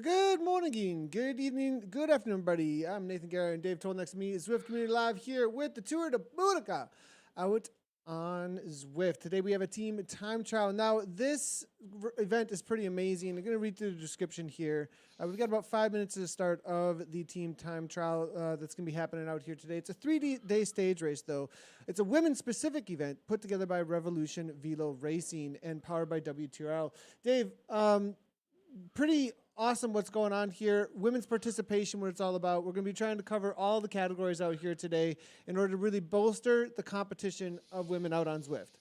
Good morning, good evening, good afternoon, everybody. I'm Nathan Garrett, and Dave Toll next to me is Zwift Community Live here with the tour to Boudicca out on Zwift. Today we have a team time trial. Now, this event is pretty amazing. I'm going to read through the description here. We've got about 5 minutes to the start of the team time trial that's going to be happening out here today. It's a 3-day stage race, though. It's a women-specific event put together by Revolution Velo Racing and powered by WTRL. Dave, pretty awesome what's going on here. Women's participation, what it's all about. We're going to be trying to cover all the categories out here today in order to really bolster the competition of women out on Zwift.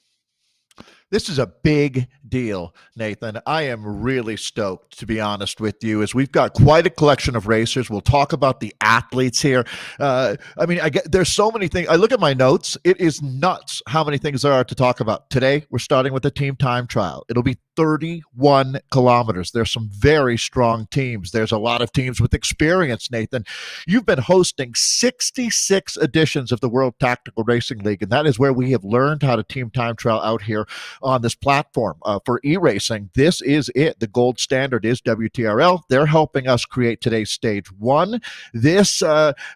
This is a big deal, Nathan. I am really stoked, to be honest with you, as we've got quite a collection of racers. We'll talk about the athletes here. There's so many things. I look at my notes. It is nuts how many things there are to talk about. Today, we're starting with the team time trial. It'll be 31 kilometers. There's some very strong teams. There's a lot of teams with experience, Nathan. You've been hosting 66 editions of the World Tactical Racing League, and that is where we have learned how to team time trial out here on this platform. For e-racing, this is it. The gold standard is WTRL. They're helping us create today's stage one. This,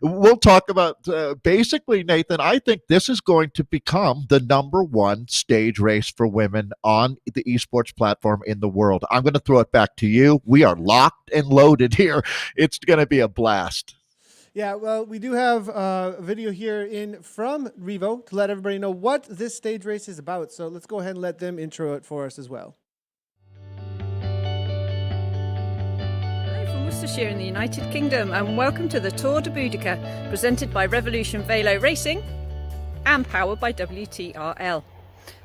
we'll talk about, basically, Nathan, I think this is going to become the #1 stage race for women on the esports platform in the world. I'm going to throw it back to you. We are locked and loaded here. It's going to be a blast. Yeah, well, we do have a video here from REVO to let everybody know what this stage race is about. So let's go ahead and let them intro it for us as well. Hello from Worcestershire in the United Kingdom, and welcome to the Tour de Boudicca, presented by Revolution Velo Racing and powered by WTRL.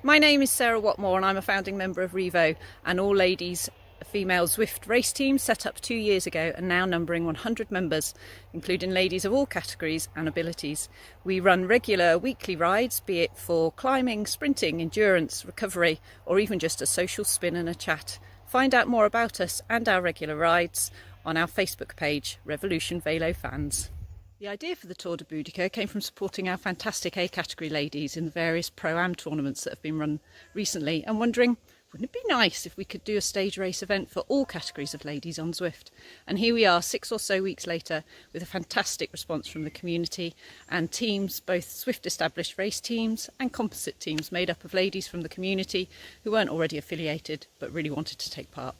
My name is Sarah Watmore, and I'm a founding member of REVO, an all-ladies female Zwift race team set up 2 years ago and now numbering 100 members, including ladies of all categories and abilities. We run regular weekly rides, be it for climbing, sprinting, endurance, recovery, or even just a social spin and a chat. Find out more about us and our regular rides on our Facebook page, Revolution Velo Fans. The idea for the Tour de Boudicca came from supporting our fantastic A category ladies in the various Pro-Am tournaments that have been run recently, and wondering, wouldn't it be nice if we could do a stage race event for all categories of ladies on Zwift? And here we are 6 or so weeks later with a fantastic response from the community and teams, both Zwift established race teams and composite teams made up of ladies from the community who weren't already affiliated but really wanted to take part.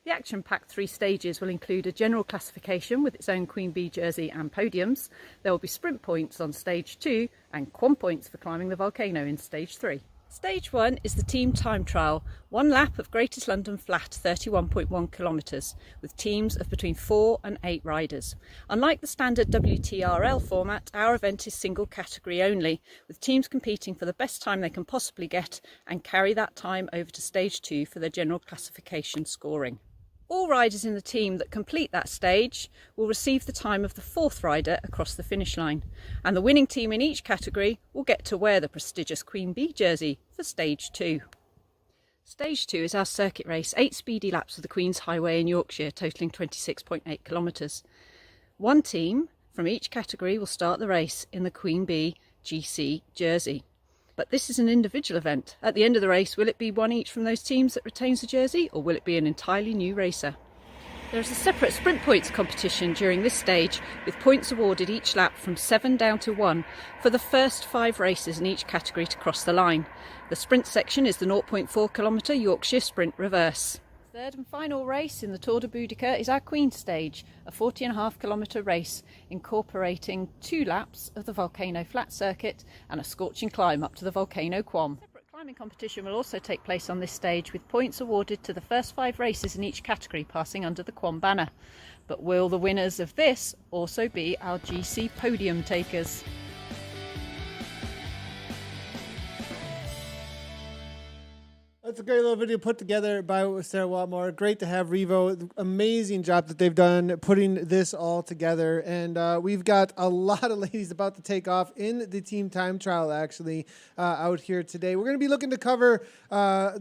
The action-packed 3 stages will include a general classification with its own Queen Bee jersey and podiums. There will be sprint points on stage 2 and quad points for climbing the volcano in stage 3. Stage 1 is the team time trial, 1 lap of Greatest London Flat, 31.1 kilometres, with teams of between 4 and 8 riders. Unlike the standard WTRL format, our event is single category only, with teams competing for the best time they can possibly get and carry that time over to stage 2 for their general classification scoring. All riders in the team that complete that stage will receive the time of the 4th rider across the finish line, and the winning team in each category will get to wear the prestigious Queen Bee jersey for stage 2. Stage 2 is our circuit race, 8 speedy laps of the Queen's Highway in Yorkshire, totalling 26.8 kilometres. 1 team from each category will start the race in the Queen Bee GC jersey. But this is an individual event. At the end of the race, will it be one each from those teams that retains the jersey, or will it be an entirely new racer? There is a separate sprint points competition during this stage, with points awarded each lap from 7 down to 1 for the first 5 races in each category to cross the line. The sprint section is the 0.4 kilometre Yorkshire Sprint Reverse. Third and final race in the Tour de Boudicca is our Queen stage, a 40.5 kilometre race incorporating 2 laps of the Volcano Flat Circuit and a scorching climb up to the Volcano Quam. A separate climbing competition will also take place on this stage, with points awarded to the first 5 races in each category passing under the Quam banner. But will the winners of this also be our GC podium takers? That's a great little video put together by Sarah Watmore. Great to have REVO. Amazing job that they've done putting this all together. And we've got a lot of ladies about to take off in the team time trial, actually, out here today. We're going to be looking to cover,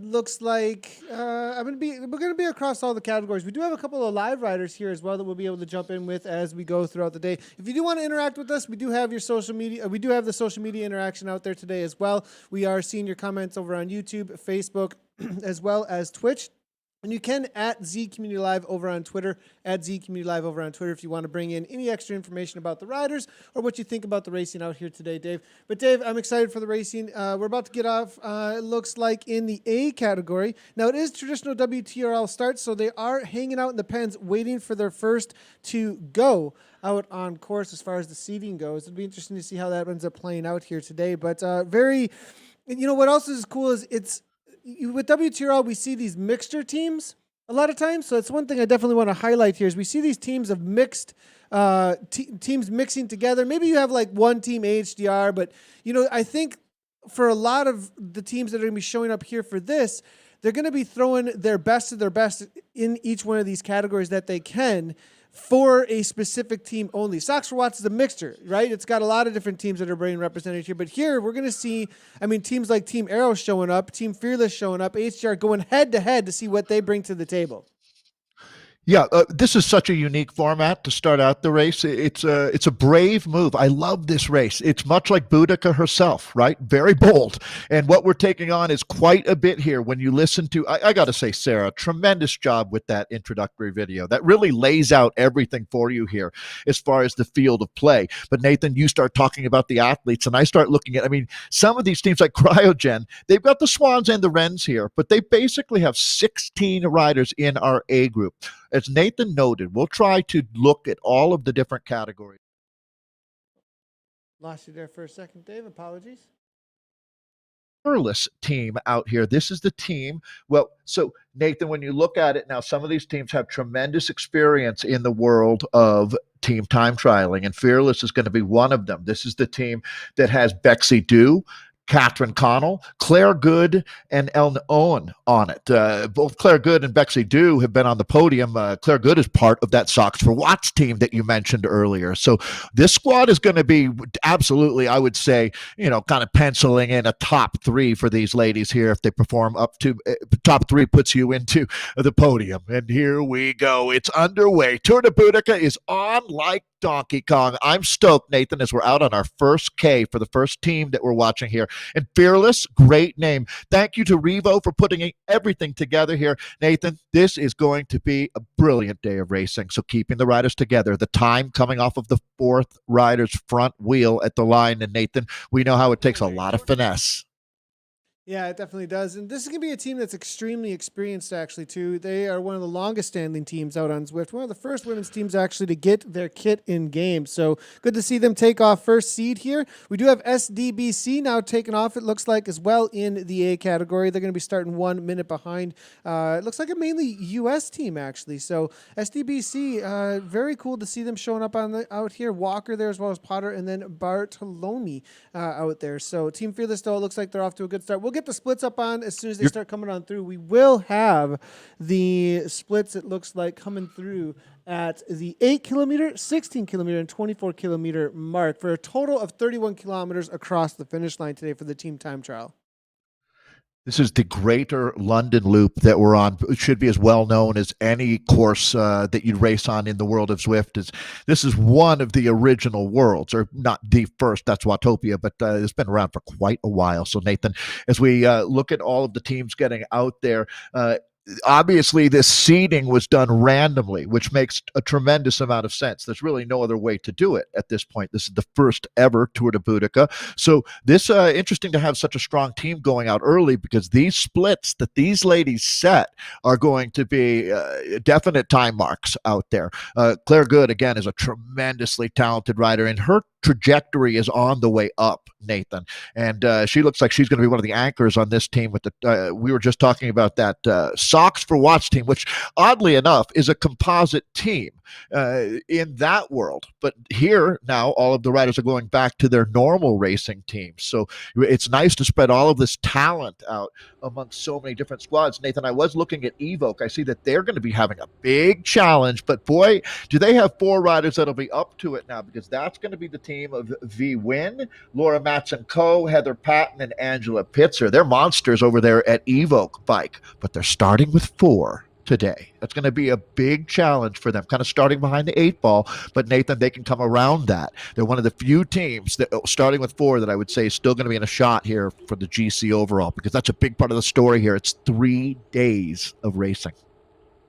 looks like, we're going to be across all the categories. We do have a couple of live riders here as well that we'll be able to jump in with as we go throughout the day. If you do want to interact with us, we do have your social media. We do have the social media interaction out there today as well. We are seeing your comments over on YouTube, Facebook, as well as Twitch. And you can at Z Community Live over on Twitter, at Z Community Live over on Twitter if you want to bring in any extra information about the riders or what you think about the racing out here today, Dave. But Dave, I'm excited for the racing. We're about to get off, it looks like, in the A category. Now, it is traditional WTRL starts, so they are hanging out in the pens waiting for their first to go out on course as far as the seating goes. It'll be interesting to see how that ends up playing out here today. But what else is cool is with WTRL, we see these mixture teams a lot of times. So it's one thing I definitely want to highlight here is we see these teams of mixed teams mixing together. Maybe you have like one team HDR, but I think for a lot of the teams that are going to be showing up here for this, they're going to be throwing their best of their best in each one of these categories that they can for a specific team only. Socks for Watts is a mixture, right? It's got a lot of different teams that are being represented here. But here we're going to see, teams like Team Arrow showing up, Team Fearless showing up, HDR going head-to-head to see what they bring to the table. Yeah, this is such a unique format to start out the race. It's a brave move. I love this race. It's much like Boudicca herself, right? Very bold. And what we're taking on is quite a bit here. When you listen to, I got to say, Sarah, tremendous job with that introductory video. That really lays out everything for you here as far as the field of play. But Nathan, you start talking about the athletes, and I start looking at, some of these teams like Cryogen, they've got the Swans and the Wrens here, but they basically have 16 riders in our A group. As Nathan noted, we'll try to look at all of the different categories. Lost you there for a second, Dave. Apologies. Fearless team out here. This is the team. Well, so Nathan, when you look at it now, some of these teams have tremendous experience in the world of team time trialing, and Fearless is going to be one of them. This is the team that has Bexy Dew, Catherine Connell, Claire Good, and Ellen Owen on it. Both Claire Good and Bexy Dew have been on the podium. Claire Good is part of that Socks for Watts team that you mentioned earlier. So this squad is going to be absolutely, I would say, kind of penciling in a top three for these ladies here. If they perform up to top three, puts you into the podium. And here we go. It's underway. Tour de Boudicca is on like Donkey Kong. I'm stoked, Nathan, as we're out on our first K for the first team that we're watching here. And Fearless, great name. Thank you to REVO for putting everything together here. Nathan, this is going to be a brilliant day of racing. So keeping the riders together, the time coming off of the fourth rider's front wheel at the line. And Nathan, we know how it takes a lot of finesse. Yeah, it definitely does. And this is going to be a team that's extremely experienced, actually, too. They are one of the longest-standing teams out on Zwift, one of the first women's teams, actually, to get their kit in game. So good to see them take off first seed here. We do have SDBC now taking off, it looks like, as well in the A category. They're going to be starting 1 minute behind. It looks like a mainly U.S. team, actually. So SDBC, very cool to see them showing up out here. Walker there, as well as Potter, and then Bartolome out there. So Team Fearless, though, it looks like they're off to a good start. We'll get the splits up on as soon as they start coming on through. We will have the splits, it looks like, coming through at the 8 kilometer, 16 kilometer, and 24 kilometer mark for a total of 31 kilometers across the finish line today for the team time trial. This is the Greater London Loop that we're on. It should be as well known as any course that you'd race on in the world of Zwift. This is one of the original worlds, or not the first, that's Watopia, but it's been around for quite a while. So Nathan, as we look at all of the teams getting out there, obviously this seeding was done randomly, which makes a tremendous amount of sense. There's really no other way to do it at this point. This is the first ever Tour de Boudicca. So this interesting to have such a strong team going out early, because these splits that these ladies set are going to be definite time marks out there. Claire Good, again, is a tremendously talented rider, and her trajectory is on the way up, Nathan. And she looks like she's going to be one of the anchors on this team. With the we were just talking about that Socks for Watts team, which oddly enough is a composite team in that world. But here now, all of the riders are going back to their normal racing teams. So it's nice to spread all of this talent out amongst so many different squads. Nathan, I was looking at Evoke. I see that they're going to be having a big challenge, but boy, do they have 4 riders that'll be up to it now, because that's going to be the team of V Win, Laura Matson-Coe, Heather Patton, and Angela Pitzer. They're monsters over there at Evoke Bike, but they're starting with 4 today. That's going to be a big challenge for them, kind of starting behind the 8 ball, but Nathan, they can come around that. They're one of the few teams that, starting with 4, that I would say is still going to be in a shot here for the GC overall, because that's a big part of the story here. It's 3 days of racing.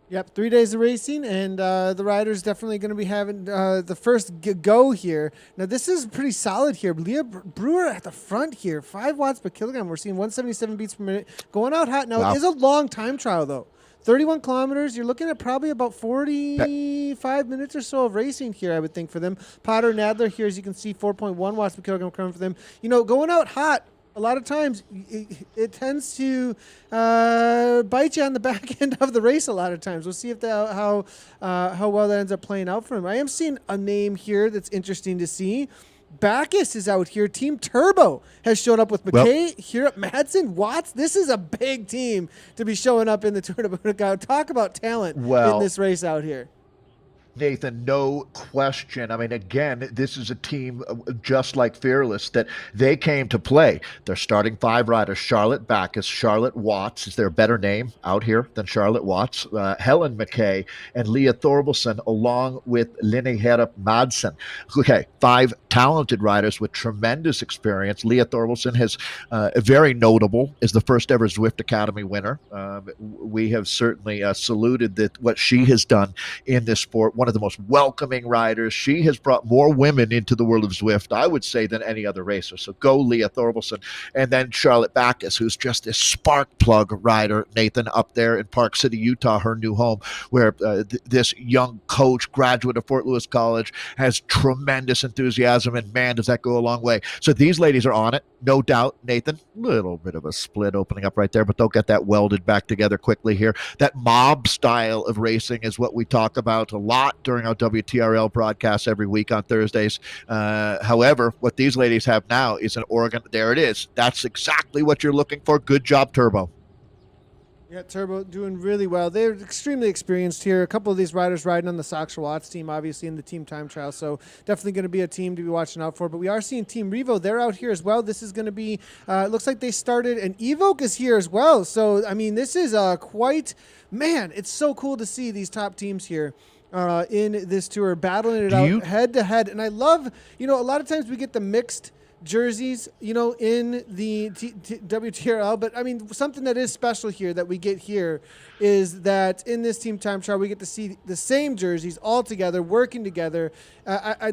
Yep, 3 days of racing, and the riders definitely going to be having the first go here. Now, this is pretty solid here. Leah Brewer at the front here, 5 watts per kilogram. We're seeing 177 beats per minute. Going out hot. Now, It is a long time trial, though. 31 kilometers. You're looking at probably about 45 minutes or so of racing here, I would think, for them. Potter Nadler here, as you can see, 4.1 watts per kilogram coming for them. Going out hot, a lot of times it tends to bite you on the back end of the race a lot of times. We'll see if how well that ends up playing out for him. I am seeing a name here that's interesting to see. Backus is out here. Team Turbo has showed up with McKay, here at Madsen, Watts. This is a big team to be showing up in the Tour de Boudicca. Talk about talent in this race out here. Nathan, no question. I mean, again, this is a team just like Fearless that they came to play. They're starting 5 riders: Charlotte Backus, Charlotte Watts. Is there a better name out here than Charlotte Watts? Helen McKay and Leah Thorbalson, along with Linne Herrup Madsen. Okay, 5 talented riders with tremendous experience. Leah Thorbalson has very notable, is the first ever Zwift Academy winner. We have certainly saluted what she has done in this sport. One of the most welcoming riders. She has brought more women into the world of Zwift, I would say, than any other racer. So go Leah Thorbalson. And then Charlotte Backus, who's just a spark plug rider, Nathan, up there in Park City, Utah, her new home, where this young coach, graduate of Fort Lewis College, has tremendous enthusiasm, and man, does that go a long way. So these ladies are on it, no doubt, Nathan. Little bit of a split opening up right there, but they'll get that welded back together quickly here. That mob style of racing is what we talk about a lot during our WTRL broadcasts every week on Thursdays. However, what these ladies have now is an organ. There it is. That's exactly what you're looking for. Good job, Turbo. Yeah, Turbo doing really well. They're extremely experienced here. A couple of these riders riding on the Sox Watts team, obviously in the team time trial. So definitely going to be a team to be watching out for. But we are seeing Team REVO. They're out here as well. This is going to be, it looks like they started, and Evoke is here as well. So, I mean, this is man, it's so cool to see these top teams here. In this tour, battling it out head to head. And I love, a lot of times we get the mixed jerseys, in the WTRL. But I mean, something that is special here that we get here is that in this team time trial, we get to see the same jerseys all together, working together.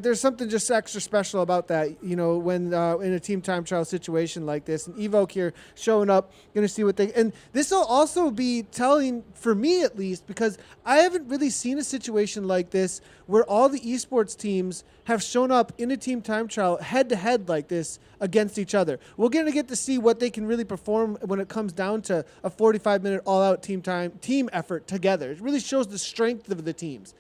There's something just extra special about that, when in a team time trial situation like this. And Evoke here showing up, going to see what and this will also be telling, for me at least, because I haven't really seen a situation like this where all the esports teams have shown up in a team time trial head to head like this against each other. We're going to get to see what they can really perform when it comes down to a 45-minute all-out team effort together. It really shows the strength of the teams.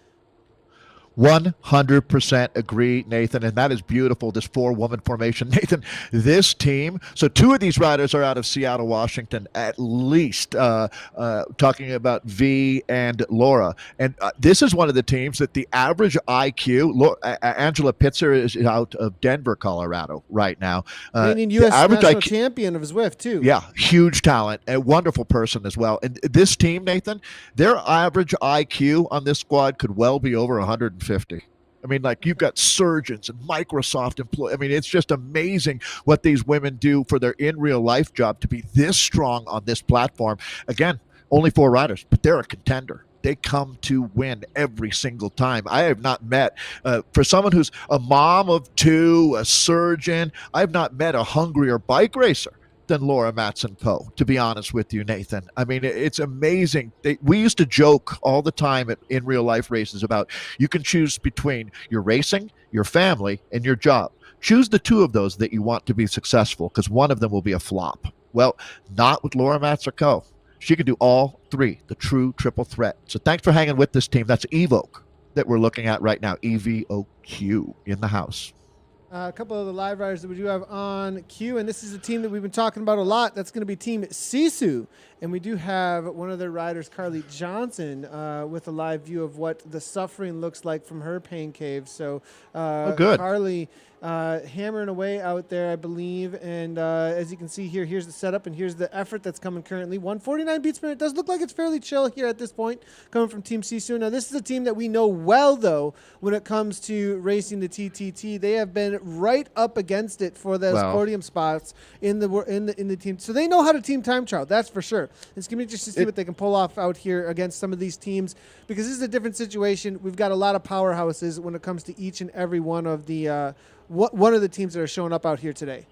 100% agree, Nathan, and that is beautiful, this 4-woman formation. Nathan, this team, so 2 of these riders are out of Seattle, Washington, at least, talking about V and Laura. And this is one of the teams that the average IQ, Angela Pitzer is out of Denver, Colorado right now. Meaning U.S. national champion of Zwift, too. Yeah, huge talent, a wonderful person as well. And this team, Nathan, their average IQ on this squad could well be over 150. I mean, like, you've got surgeons and Microsoft employees. I mean, it's just amazing what these women do for their in real life job to be this strong on this platform. Again, only 4 riders, but they're a contender. They come to win every single time. I have not met, for someone who's a mom of 2, a surgeon, I have not met a hungrier bike racer than Laura Matson Poe, to be honest with you, Nathan. I mean, it's amazing. We used to joke all the time in real life races about you can choose between your racing, your family, and your job. Choose the 2 of those that you want to be successful, because one of them will be a flop. Well, not with Laura Matson Poe. She can do all 3, the true triple threat. So thanks for hanging with this team. That's Evoke that we're looking at right now. EVOQ in the house. A couple of the live riders that we do have on queue, and this is a team that we've been talking about a lot. That's going to be Team Sisu, and we do have one of their riders, Carly Johnson, with a live view of what the suffering looks like from her pain cave. So, good. Carly hammering away out there, I believe, and as you can see here, here's the setup, and here's the effort that's coming currently. 149 beats per minute. Does look like it's fairly chill here at this point, coming from Team Sisu. Now, this is a team that we know well, though, when it comes to racing the TTT. They have been right up against it for those Well, podium spots in the team. So they know how to team time trial, that's for sure. It's gonna be interesting to see what they can pull off out here against some of these teams, because this is a different situation. We've got a lot of powerhouses when it comes to each and every one of the teams that are showing up out here today.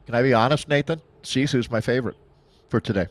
Can I be honest, Nathan? Sisu's my favorite for today.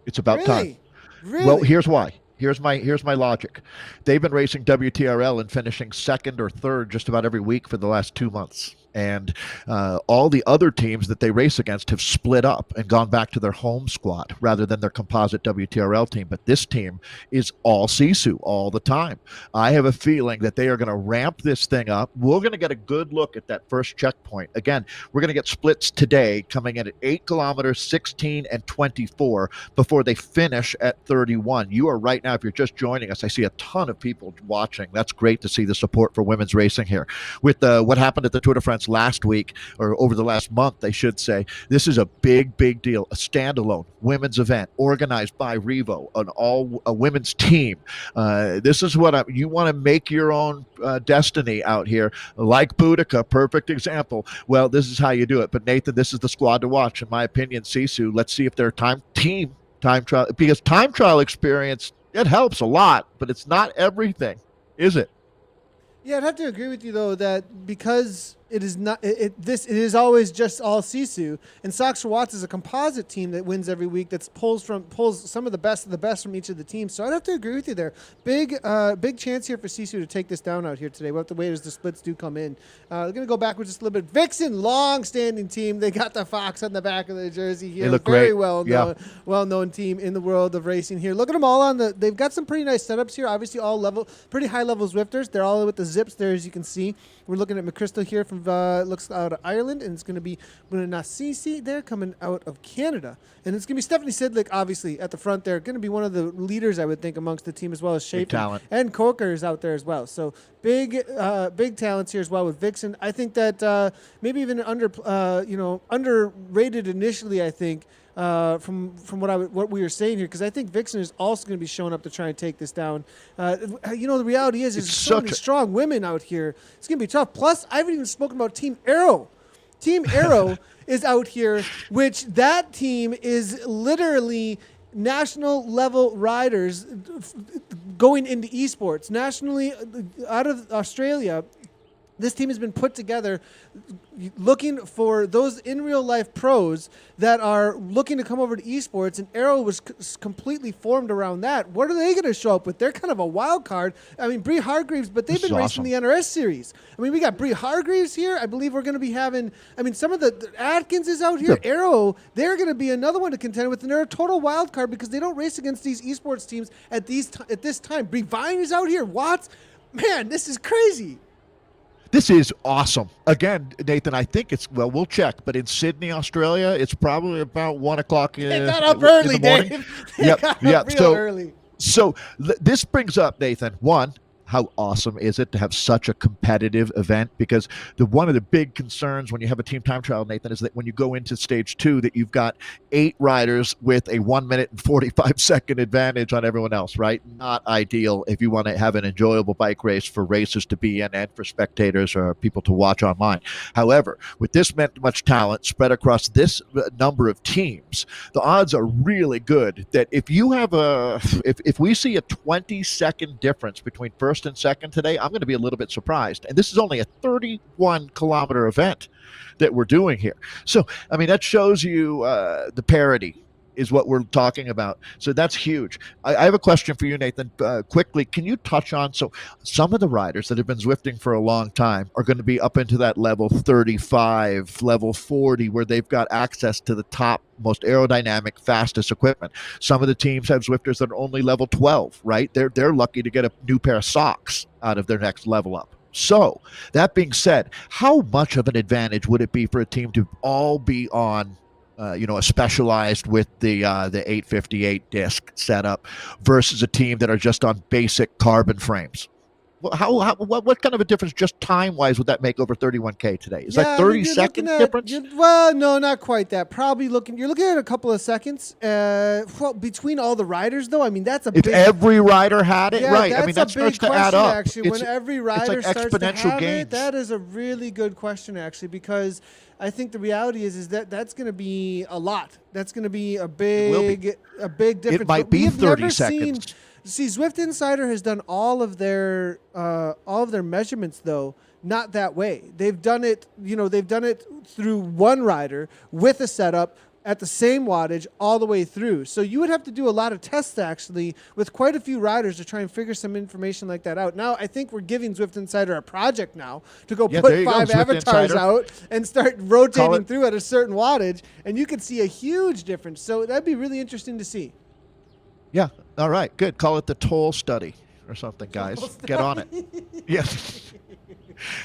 It's about time. Really? Well, here's why. Here's my logic. They've been racing WTRL and finishing second or third just about every week for the last 2 months. And all the other teams that they race against have split up and gone back to their home squad rather than their composite WTRL team. But this team is all Sisu all the time. I have a feeling that they are going to ramp this thing up. We're going to get a good look at that first checkpoint. Again, we're going to get splits today coming in at 8 kilometers, 16, and 24 before they finish at 31. You are right now, if you're just joining us, I see a ton of people watching. That's great to see the support for women's racing here. With what happened at the Tour de France last week, or over the last month, I should say, this is a big deal. A standalone women's event organized by REVO, a women's team. This is what you want to make your own destiny out here, like Boudicca, perfect example. Well, this is how you do it. But Nathan, this is the squad to watch, in my opinion. Sisu, let's see if their time trial, because time trial experience, it helps a lot, but it's not everything, is it? Yeah, I'd have to agree with you though that because it is not it is always just all Sisu, and Sox for Watts is a composite team that wins every week, that pulls some of the best from each of the teams. So I'd have to agree with you there. Big chance here for Sisu to take this down out here today. We'll have to wait as the splits do come in. We're going to go backwards just a little bit. Vixen, long-standing team. They got the fox on the back of the jersey here. They look very great. well-known team in the world of racing here. Look at them all they've got some pretty nice setups here. Obviously all pretty high-level Zwifters. They're all with the zips there, as you can see. We're looking at McChrystal here from looks out of Ireland, and it's going to be Nasisi there coming out of Canada, and it's going to be Stephanie Sidlick obviously at the front there, going to be one of the leaders, I would think, amongst the team, as well as Schaefer and Coker is out there as well. So big talents here as well with Vixen. I think that maybe even underrated initially, I think. From what we were saying here, because I think Vixen is also going to be showing up to try and take this down. The reality is, there's so many strong women out here. It's going to be tough. Plus, I haven't even spoken about Team Arrow. Team Arrow is out here, which that team is literally national level riders going into esports nationally out of Australia. This team has been put together looking for those in real life pros that are looking to come over to esports, and Arrow was completely formed around that. What are they going to show up with? They're kind of a wild card. I mean, Bree Hargreaves, but they've been racing the NRS series. I mean, we got Bree Hargreaves here. I believe we're going to be having, some of the Atkins is out here. Yeah. Arrow, they're going to be another one to contend with, and they're a total wild card because they don't race against these esports teams at this time. Bree Vine is out here. Watts, man, this is crazy. This is awesome. Again, Nathan, I think we'll check, but in Sydney, Australia, it's probably about 1 o'clock in the morning. They got up early, Dave. They got up real early. So this brings up, Nathan, one, how awesome is it to have such a competitive event? Because one of the big concerns when you have a team time trial, Nathan, is that when you go into stage 2, that you've got 8 riders with a 1 minute and 45 second advantage on everyone else, right? Not ideal if you want to have an enjoyable bike race for racers to be in and for spectators or people to watch online. However, with this much talent spread across this number of teams, the odds are really good that if you have if we see a 20-second difference between first and second today, I'm going to be a little bit surprised. And this is only a 31-kilometer event that we're doing here. So, that shows you the parity is what we're talking about. So that's huge. I have a question for you, Nathan. Quickly, can you touch on, so some of the riders that have been Zwifting for a long time are going to be up into that level 35, level 40, where they've got access to the top, most aerodynamic, fastest equipment. Some of the teams have Zwifters that are only level 12, right? They're lucky to get a new pair of socks out of their next level up. So, that being said, how much of an advantage would it be for a team to all be on a specialized with the 858 disc setup versus a team that are just on basic carbon frames? what kind of a difference just time wise would that make over 31K today? Is that 30 seconds difference? Well, no, not quite that. Probably you're looking at a couple of seconds. Well, between all the riders, though, I mean, that's a if big. every rider had it, Yeah, right? That's I mean, that a starts big to add question, up. actually. When every rider it's like starts to exponential have gains. it, that is a really good question, actually, because I think the reality is that that's going to be a lot. That's going to be a big difference. It might But be we have 30 never seconds. See, Zwift Insider has done all of their measurements, though, not that way. They've done it, they've done it through one rider with a setup at the same wattage all the way through. So you would have to do a lot of tests, actually, with quite a few riders to try and figure some information like that out. Now, I think we're giving Zwift Insider a project now to go put 5 avatars out and start rotating through at a certain wattage, and you could see a huge difference. So that'd be really interesting to see. Yeah. All right. Good. Call it the toll study or something, guys. Get on it. Yeah.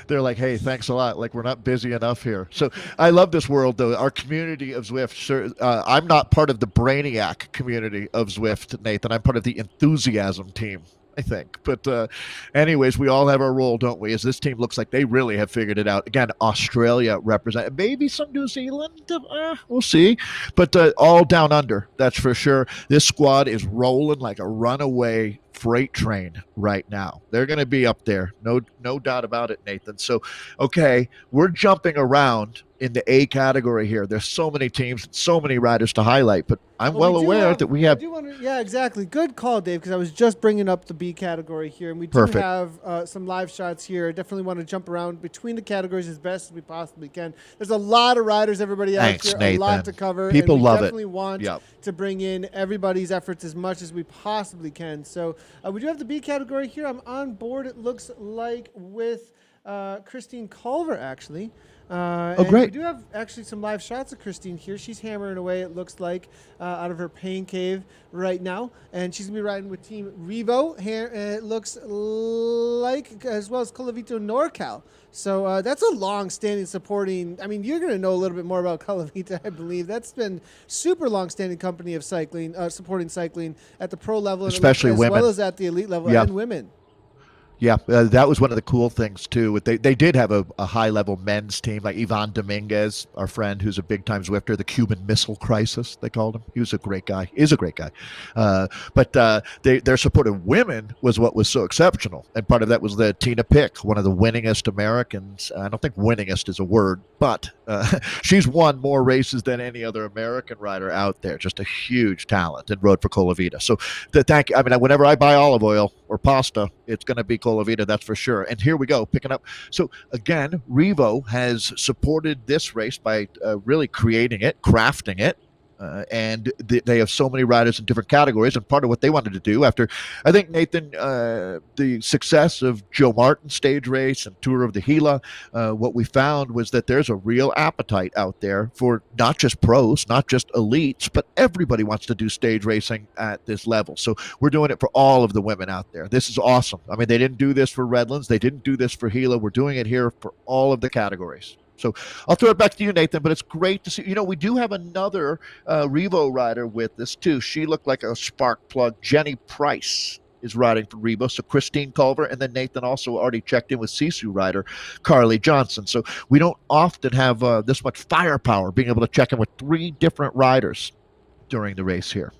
They're like, hey, thanks a lot. Like, we're not busy enough here. So I love this world, though. Our community of Zwift. Sure, I'm not part of the Brainiac community of Zwift, Nathan. I'm part of the enthusiasm team, I think. But anyways, we all have our role, don't we? As this team looks like they really have figured it out. Again, Australia represent, maybe some New Zealand. We'll see. But all down under, that's for sure. This squad is rolling like a runaway freight train right now. They're going to be up there. No doubt about it, Nathan. So, okay, we're jumping around in the A category here. There's so many teams and so many riders to highlight, but I'm well aware that we have. Yeah, exactly. Good call, Dave, because I was just bringing up the B category here, and we do have some live shots here. I definitely want to jump around between the categories as best as we possibly can. There's a lot of riders, everybody out here, Nathan. a lot to cover. People and we love definitely it. want to bring in everybody's efforts as much as we possibly can. So we do have the B category here. I'm on board, it looks like, with Christine Culver, actually. Great. We do have actually some live shots of Christine here. She's hammering away, it looks like, out of her pain cave right now. And she's going to be riding with Team REVO, it looks like, as well as Colavito NorCal. So that's a long-standing supporting. I mean, you're going to know a little bit more about Colavito, I believe. That's been super long-standing company of cycling, supporting cycling at the pro level, especially as women, well as at the elite level, and women. Yeah, that was one of the cool things, too. They did have a high-level men's team, like Ivan Dominguez, our friend, who's a big-time Zwifter, the Cuban Missile Crisis, they called him. He was a great guy. Is a great guy. But their support of women was what was so exceptional. And part of that was the Tina Pick, one of the winningest Americans. I don't think winningest is a word, but she's won more races than any other American rider out there. Just a huge talent and rode for Colavita. So whenever I buy olive oil or pasta, it's going to be Colavita, that's for sure. And here we go, picking up. So again, REVO has supported this race by really creating it, crafting it. And they have so many riders in different categories. And part of what they wanted to do after, I think, Nathan, the success of Joe Martin's stage race and Tour of the Gila, what we found was that there's a real appetite out there for not just pros, not just elites, but everybody wants to do stage racing at this level. So we're doing it for all of the women out there. This is awesome. I mean, they didn't do this for Redlands. They didn't do this for Gila. We're doing it here for all of the categories. So I'll throw it back to you, Nathan, but it's great to see. We do have another REVO rider with us, too. She looked like a spark plug. Jenny Price is riding for REVO. So Christine Culver, and then Nathan also already checked in with Sisu rider Carly Johnson. So we don't often have this much firepower, being able to check in with 3 different riders during the race here.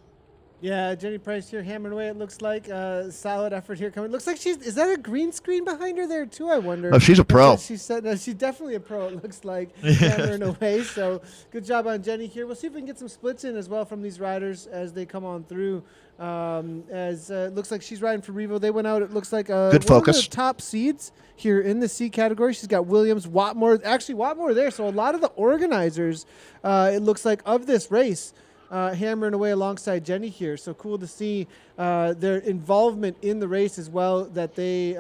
Yeah, Jenny Price here hammering away, it looks like. Solid effort here coming. Looks like is that a green screen behind her there, too, I wonder? Oh, she's a pro. She's definitely a pro, it looks like, hammering away. So good job on Jenny here. We'll see if we can get some splits in as well from these riders as they come on through. It looks like she's riding for REVO. They went out, it looks like, good focus. One of the top seeds here in the C category. She's got Williams, Watmore there. So a lot of the organizers, it looks like, of this race, hammering away alongside Jenny here. So cool to see their involvement in the race as well, that they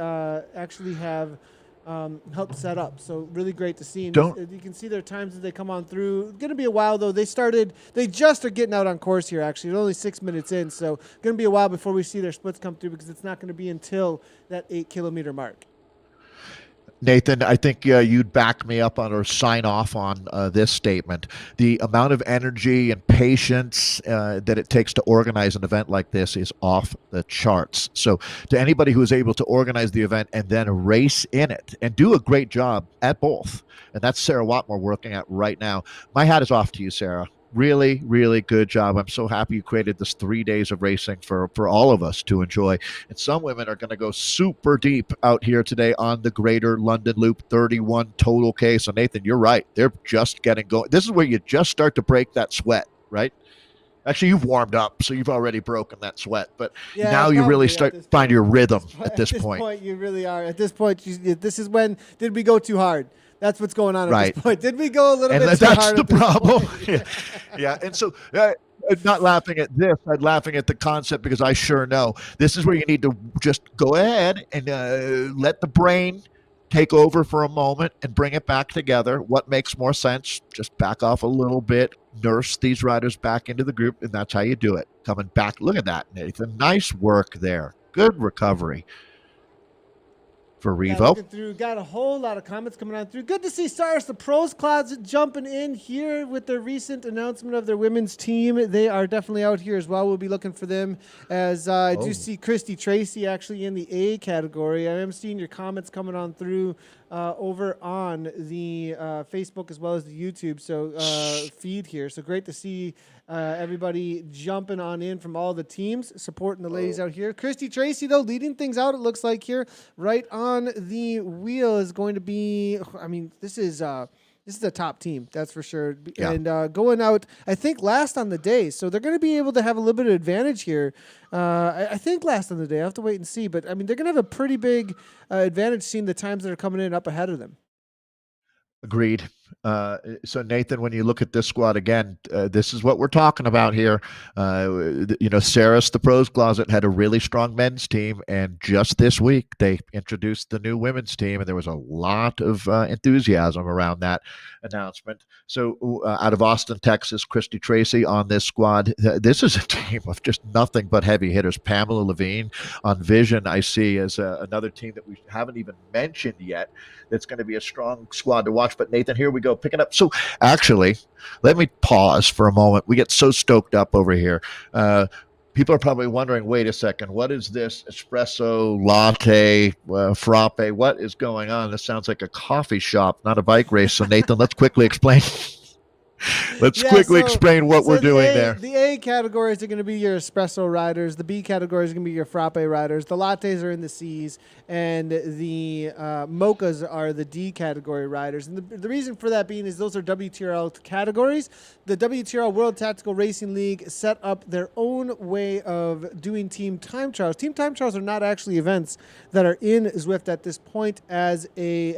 actually have helped set up. So really great to see. You can see their times as they come on through. Going to be a while, though. They just are getting out on course here, actually. They're only 6 minutes in, so going to be a while before we see their splits come through, because it's not going to be until that 8 kilometer mark. Nathan, I think you'd back me up on or sign off on this statement. The amount of energy and patience that it takes to organize an event like this is off the charts. So, to anybody who is able to organize the event and then race in it and do a great job at both, and that's Sarah Watmore working at right now, my hat is off to you, Sarah. Really, really good job. I'm so happy you created this 3 days of racing for all of us to enjoy. And some women are going to go super deep out here today on the Greater London Loop 31 total K. So, Nathan, you're right. They're just getting going. This is where you just start to break that sweat, right? Actually, you've warmed up, so you've already broken that sweat. But now you really start to find your rhythm at this point. You really are. At this point, this is when did we go too hard? That's what's going on at this point. Did we go a little bit too hard? That's the problem. Yeah. And so I'm not laughing at this. I'm laughing at the concept because I sure know this is where you need to just go ahead and let the brain take over for a moment and bring it back together. What makes more sense? Just back off a little bit, nurse these riders back into the group, and that's how you do it. Coming back. Look at that, Nathan. Nice work there. Good recovery for Revo. Got a whole lot of comments coming on through. Good to see Cyrus the Pros Closet jumping in here with their recent announcement of their women's team. They are definitely out here as well. We'll be looking for them as I do see Christy Tracy actually in the A category. I am seeing your comments coming on through over on the Facebook as well as the YouTube feed here. So great to see everybody jumping on in from all the teams, supporting the ladies out here. Christy Tracy, though, leading things out, it looks like here. Right on the wheel is going to be, I mean, this is a top team, that's for sure. Yeah. And going out, I think, last on the day. So they're going to be able to have a little bit of advantage here. I think last on the day. I have to wait and see. But, I mean, they're going to have a pretty big advantage seeing the times that are coming in up ahead of them. Agreed. So, Nathan, when you look at this squad again, this is what we're talking about here. Saris, the Pros Closet, had a really strong men's team, and just this week they introduced the new women's team, and there was a lot of enthusiasm around that announcement. So, out of Austin, Texas, Christy Tracy on this squad. This is a team of just nothing but heavy hitters. Pamela Levine on Vision, I see as another team that we haven't even mentioned yet. That's going to be a strong squad to watch. But Nathan, here we go, picking up. So actually, let me pause for a moment. We get so stoked up over here. People are probably wondering, wait a second, what is this espresso, latte, frappe? What is going on? This sounds like a coffee shop, not a bike race. So Nathan, let's quickly explain. Explain what we're doing there. The A categories are going to be your espresso riders. The B categories are going to be your frappe riders. The lattes are in the C's, and the mochas are the D category riders. And the reason for that being is those are WTRL categories. The WTRL World Tactical Racing League set up their own way of doing team time trials. Team time trials are not actually events that are in Zwift at this point as a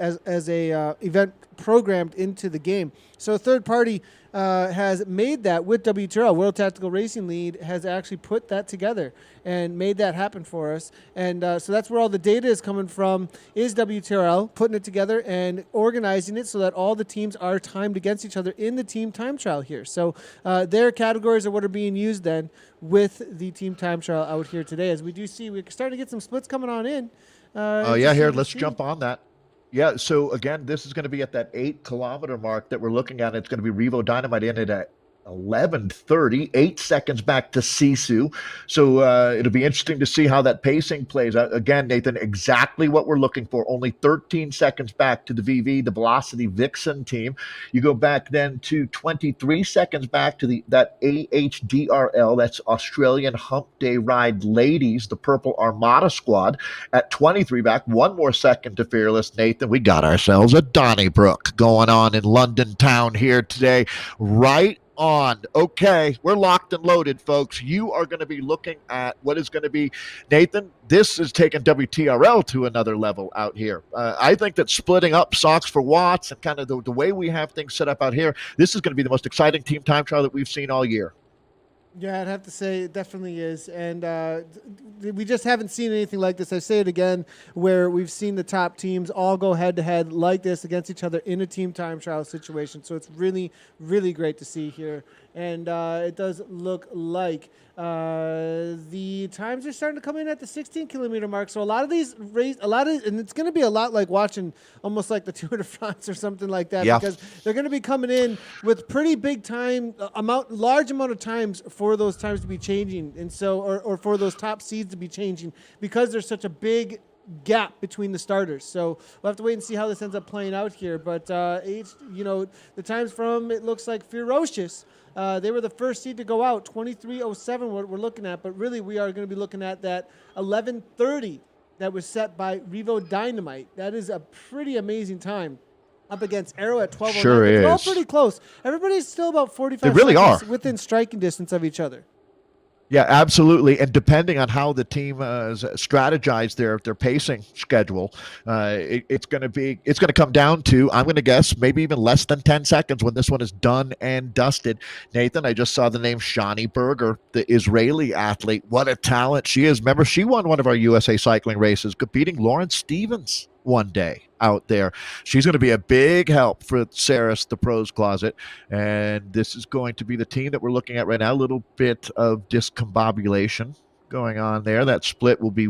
event programmed into the game. So a third party has made that with WTRL. World Tactical Racing League has actually put that together and made that happen for us. And so that's where all the data is coming from, is WTRL putting it together and organizing it so that all the teams are timed against each other in the team time trial here. So their categories are what are being used then with the team time trial out here today. As we do see, we're starting to get some splits coming on in. Here, let's jump on that. Yeah, so again, this is going to be at that 8-kilometer mark that we're looking at. It's going to be Revo Dynamite in at 11:30, 8 seconds back to Sisu. So it'll be interesting to see how that pacing plays out. Again, Nathan, exactly what we're looking for. Only 13 seconds back to the VV, the Velocity Vixen team. You go back then to 23 seconds back to that AHDRL, that's Australian Hump Day Ride Ladies, the Purple Armada squad. At 23 back, one more second to Fearless. Nathan, we got ourselves a Donnybrook going on in London town here today. Right on. Okay, we're locked and loaded, folks. You are going to be looking at what is going to be, Nathan, this is taking WTRL to another level out here. I think that splitting up socks for watts and kind of the way we have things set up out here, this is going to be the most exciting team time trial that we've seen all year. Yeah, I'd have to say it definitely is. And we just haven't seen anything like this. I say it again, where we've seen the top teams all go head to head like this against each other in a team time trial situation. So it's really, really great to see here. And it does look like the times are starting to come in at the 16-kilometer mark. So a lot of these and it's going to be a lot like watching almost like the Tour de France or something like that, because they're going to be coming in with pretty big time large amount of times for those times to be changing, and so or for those top seeds to be changing, because there's such a big gap between the starters. So we'll have to wait and see how this ends up playing out here. But the times from, it looks like Ferocious. They were the first seed to go out, 23:07 what we're looking at, but really we are going to be looking at that 11:30 that was set by Revo Dynamite. That is a pretty amazing time. Up against Arrow at 12:09. Sure is. They're all pretty close. Everybody's still about 45 They really seconds are within striking distance of each other. Yeah, absolutely. And depending on how the team strategize their pacing schedule, it's going to come down to, I'm going to guess, maybe even less than 10 seconds when this one is done and dusted. Nathan, I just saw the name Shani Berger, the Israeli athlete. What a talent she is. Remember, she won one of our USA cycling races, beating Lauren Stevens one day out there. She's going to be a big help for Saris, the pros closet. And this is going to be the team that we're looking at right now. A little bit of discombobulation going on there. That split will be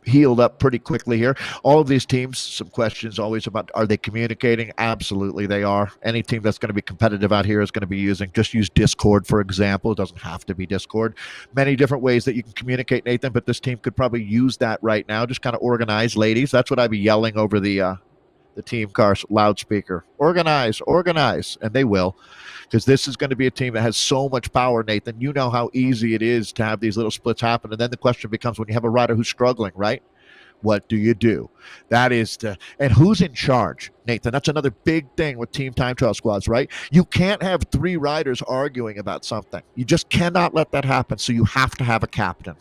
healed up pretty quickly here. All of these teams, some questions always about, are they communicating? Absolutely they are. Any team that's going to be competitive out here is going to be just use Discord, for example. It doesn't have to be Discord. Many different ways that you can communicate, Nathan, but this team could probably use that right now. Just kind of organize, ladies. That's what I'd be yelling over the team car loudspeaker. Organize, and they will, because this is going to be a team that has so much power, Nathan. You know how easy it is to have these little splits happen, and then the question becomes, when you have a rider who's struggling, right? What do you do? That is and who's in charge, Nathan? That's another big thing with team time trial squads, right? You can't have three riders arguing about something. You just cannot let that happen, so you have to have a captain.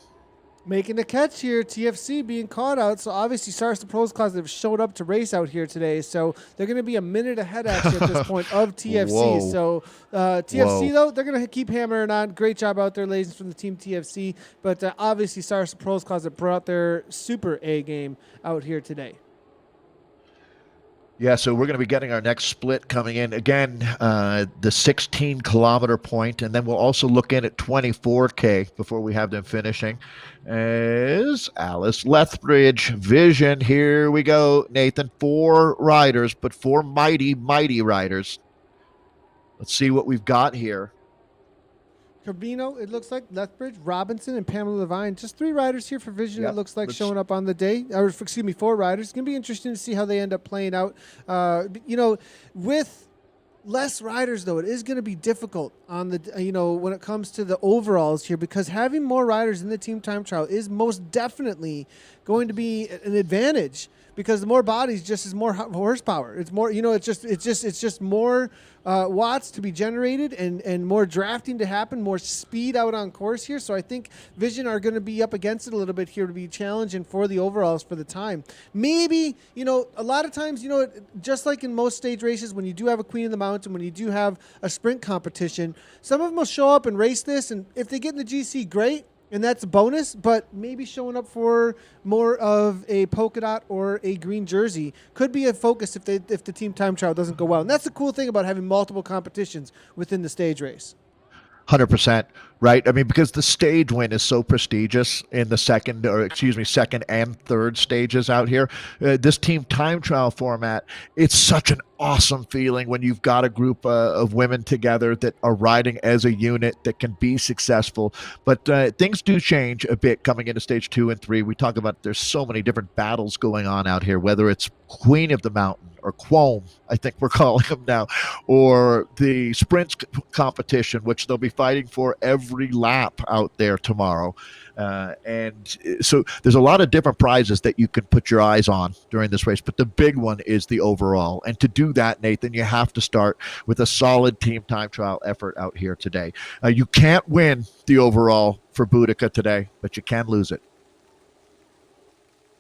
Making a catch here, TFC being caught out. So obviously, Saris the Pros Closet have showed up to race out here today. So they're going to be a minute ahead actually at this point of TFC. Whoa. So TFC, though, they're going to keep hammering on. Great job out there, ladies, from the team TFC. But obviously, Saris the Pros Closet brought their super A game out here today. Yeah, so we're going to be getting our next split coming in. Again, the 16-kilometer point, and then we'll also look in at 24K before we have them finishing. Is Alice Lethbridge Vision. Here we go, Nathan. 4 riders, but 4 mighty, mighty riders. Let's see what we've got here. Carbino, it looks like Lethbridge, Robinson, and Pamela Levine. Just 3 riders here for Vision, Yep. it looks like, showing up on the day. Or, 4 riders. It's going to be interesting to see how they end up playing out. With less riders, though, it is going to be difficult on the, when it comes to the overalls here, because having more riders in the team time trial is most definitely going to be an advantage, because the more bodies just is more horsepower. It's more, it's just more watts to be generated and more drafting to happen, more speed out on course here. So I think Vision are going to be up against it a little bit here to be challenging for the overalls for the time. Maybe, a lot of times, just like in most stage races, when you do have a Queen of the Mountain, when you do have a sprint competition, some of them will show up and race this, and if they get in the GC, great. And that's a bonus, but maybe showing up for more of a polka dot or a green jersey could be a focus if the team time trial doesn't go well. And that's the cool thing about having multiple competitions within the stage race. 100%, right? I mean, because the stage win is so prestigious in the second and third stages out here. This team time trial format, it's such an awesome feeling when you've got a group of women together that are riding as a unit that can be successful. But things do change a bit coming into stage 2 and 3. We talk about there's so many different battles going on out here, whether it's Queen of the Mountain or Quome, I think we're calling them now, or the sprint competition, which they'll be fighting for every lap out there tomorrow. And so there's a lot of different prizes that you can put your eyes on during this race, but the big one is the overall. And to do that, Nathan, you have to start with a solid team time trial effort out here today. You can't win the overall for Boudicca today, but you can lose it.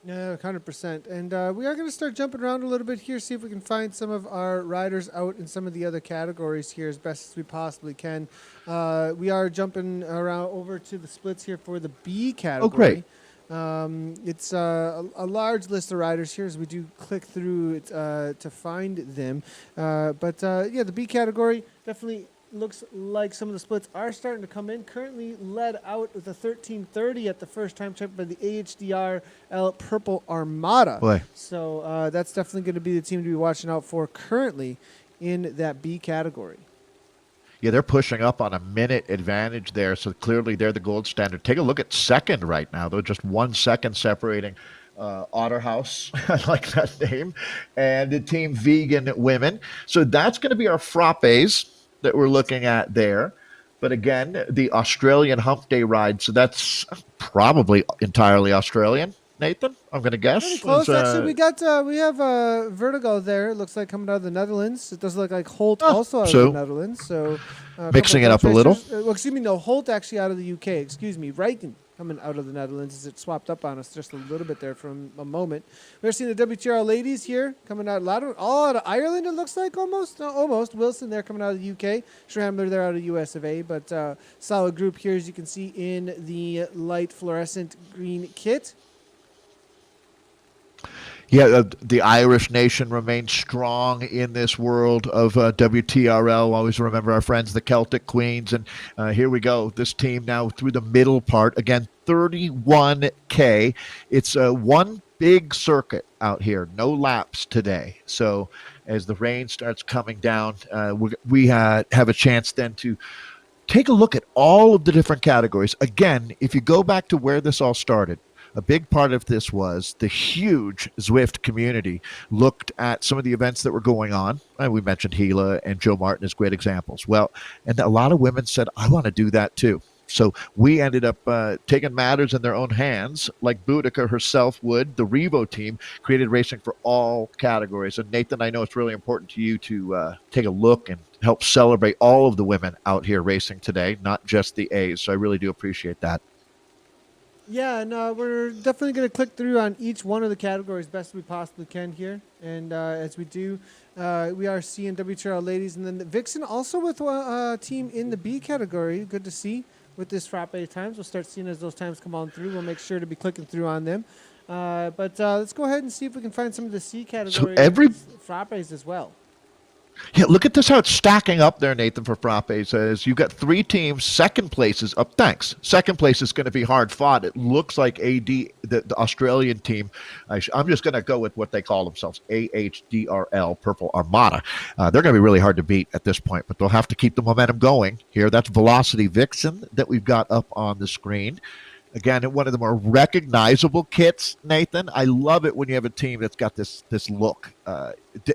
Yeah, 100%. And we are going to start jumping around a little bit here, see if we can find some of our riders out in some of the other categories here as best as we possibly can. We are jumping around over to the splits here for the B category. Oh, great. It's a large list of riders here as we do click through it to find them. Yeah, the B category definitely looks like some of the splits are starting to come in. Currently led out with a 13:30 at the first time check by the AHDRL Purple Armada. Boy. So that's definitely going to be the team to be watching out for currently in that B category. Yeah, they're pushing up on a minute advantage there, so clearly they're the gold standard. Take a look at second right now, though, just 1 second separating Otterhouse, I like that name, and the Team Vegan Women. So that's going to be our frappes that we're looking at there. But again, the Australian Hump Day ride, so that's probably entirely Australian, Nathan, I'm going to guess. Pretty close, actually. We have Vertigo there. It looks like coming out of the Netherlands. It does look like Holt also out of the Netherlands. So mixing it up a little. Holt actually out of the UK. Excuse me, Reiten coming out of the Netherlands as it swapped up on us just a little bit there from a moment. We're seeing the WTRL ladies here coming out all out of Ireland, it looks like almost. No, almost. Wilson there coming out of the UK. Schramler there out of US of A. But solid group here as you can see in the light fluorescent green kit. Yeah, the Irish nation remains strong in this world of WTRL. Always remember our friends, the Celtic Queens. And here we go. This team now through the middle part. Again, 31K. It's one big circuit out here. No laps today. So as the rain starts coming down, we have a chance then to take a look at all of the different categories. Again, if you go back to where this all started, a big part of this was the huge Zwift community looked at some of the events that were going on. We mentioned Gila and Joe Martin as great examples. Well, and a lot of women said, I want to do that too. So we ended up taking matters in their own hands, like Boudicca herself would. The REVO team created racing for all categories. And Nathan, I know it's really important to you to take a look and help celebrate all of the women out here racing today, not just the A's. So I really do appreciate that. Yeah, and we're definitely going to click through on each one of the categories best we possibly can here. And as we do, we are seeing WTRL ladies. And then the Vixen also with a team in the B category. Good to see with this frappe times. We'll start seeing as those times come on through. We'll make sure to be clicking through on them. But let's go ahead and see if we can find some of the C category frappes as well. Yeah, look at this, how it's stacking up there, Nathan, for frappes. As you've got 3 teams, second place is up. Thanks. Second place is going to be hard fought. It looks like the Australian team, I'm just going to go with what they call themselves, AHDRL, Purple Armada. They're going to be really hard to beat at this point, but they'll have to keep the momentum going here. That's Velocity Vixen that we've got up on the screen. Again, one of the more recognizable kits, Nathan. I love it when you have a team that's got this look.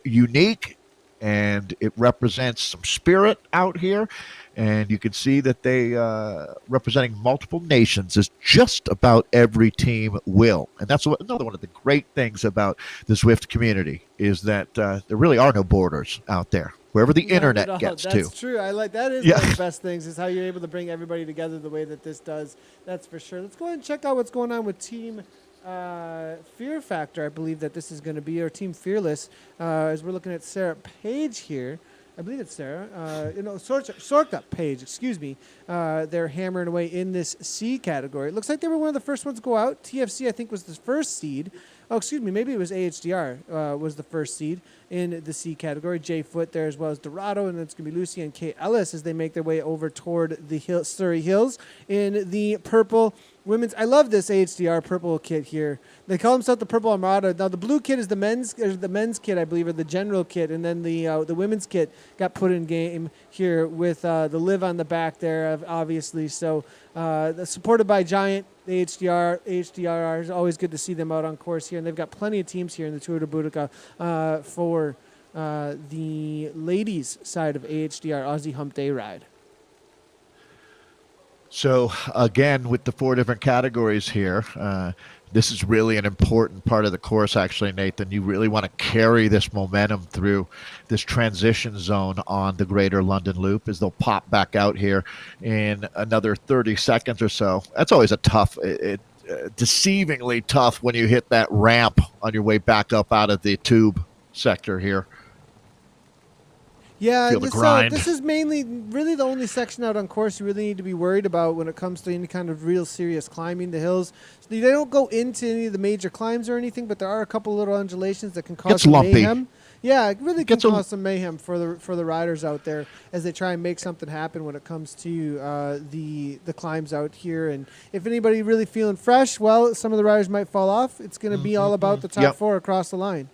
Unique, and it represents some spirit out here. And you can see that they representing multiple nations, as just about every team will. And that's another one of the great things about the Zwift community is that there really are no borders out there. Wherever the internet gets to. That's true. I like that. Is one of the best things is how you're able to bring everybody together the way that this does. That's for sure. Let's go ahead and check out what's going on with Team Fear Factor. I believe that this is going to be our Team Fearless. As we're looking at Sarah Page here. I believe it's Sarah. Sorka Page, excuse me. They're hammering away in this C category. It looks like they were one of the first ones to go out. TFC, I think, was the first seed. Oh, excuse me. Maybe it was AHDR was the first seed in the C category. Jay Foot there as well as Dorado. And it's going to be Lucy and Kay Ellis as they make their way over toward the Surrey Hills in the purple women's. I love this AHDR purple kit here. They call themselves the Purple Armada. Now, the blue kit is the men's kit, I believe, or the general kit. And then the women's kit got put in game here with the live on the back there, obviously. So supported by Giant. AHDR is always good to see them out on course here. And they've got plenty of teams here in the Tour de Boudicca for the ladies' side of AHDR Aussie Hump Day Ride. So, again, with the 4 different categories here, this is really an important part of the course, actually, Nathan. You really want to carry this momentum through this transition zone on the Greater London Loop as they'll pop back out here in another 30 seconds or so. That's always a tough deceivingly tough when you hit that ramp on your way back up out of the tube sector here. Yeah, Feel the grind. this is mainly really the only section out on course you really need to be worried about when it comes to any kind of real serious climbing the hills. So they don't go into any of the major climbs or anything, but there are a couple little undulations that can cause some lumpy. mayhem. Yeah, it really can Gets cause some mayhem for the riders out there as they try and make something happen when it comes to the climbs out here. And if anybody really feeling fresh, well, some of the riders might fall off. It's going to be all about the top four across the line.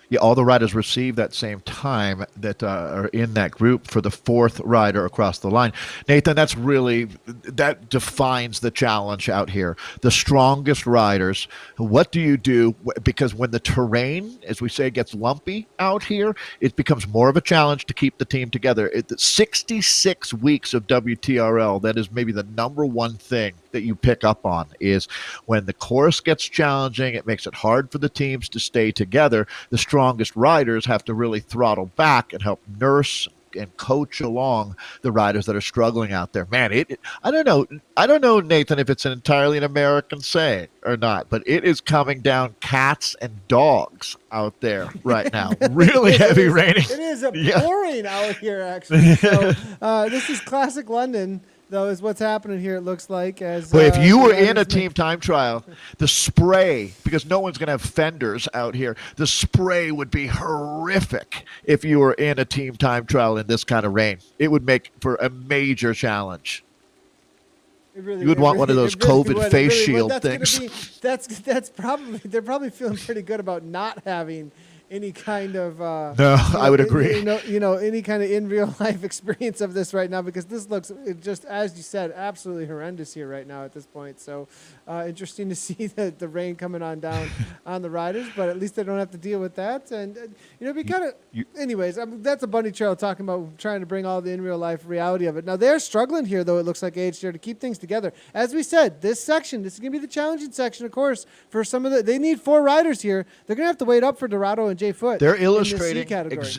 Yeah, all the riders receive that same time that are in that group for the fourth rider across the line. Nathan, that defines the challenge out here. The strongest riders, what do you do? Because when the terrain, as we say, gets lumpy out here, it becomes more of a challenge to keep the team together. 66 weeks of WTRL, that is maybe the number one thing that you pick up on is when the course gets challenging, it makes it hard for the teams to stay together. The strongest riders have to really throttle back and help nurse and coach along the riders that are struggling out there. Man, I don't know, Nathan, if it's entirely an American saying or not, but it is coming down cats and dogs out there right now. Really heavy raining. It is pouring out here, actually. So this is classic London, though, is what's happening here, it looks like. Well, if you were in a team time trial, the spray, because no one's going to have fenders out here, the spray would be horrific if you were in a team time trial in this kind of rain. It would make for a major challenge. You would want one of those COVID face shield things. That's probably, they're probably feeling pretty good about not having any kind of I would agree. Any kind of in real life experience of this right now, because this looks just, as you said, absolutely horrendous here right now at this point. So interesting to see the rain coming on down on the riders, but at least they don't have to deal with that. And we kind of, anyways, that's a bunny trail talking about trying to bring all the in real life reality of it. Now they're struggling here, though, it looks like HDR, to keep things together. As we said, this is going to be the challenging section, of course, for some of they need 4 riders here. They're going to have to wait up for Dorado and Jay Foote. They're illustrating. In the C category.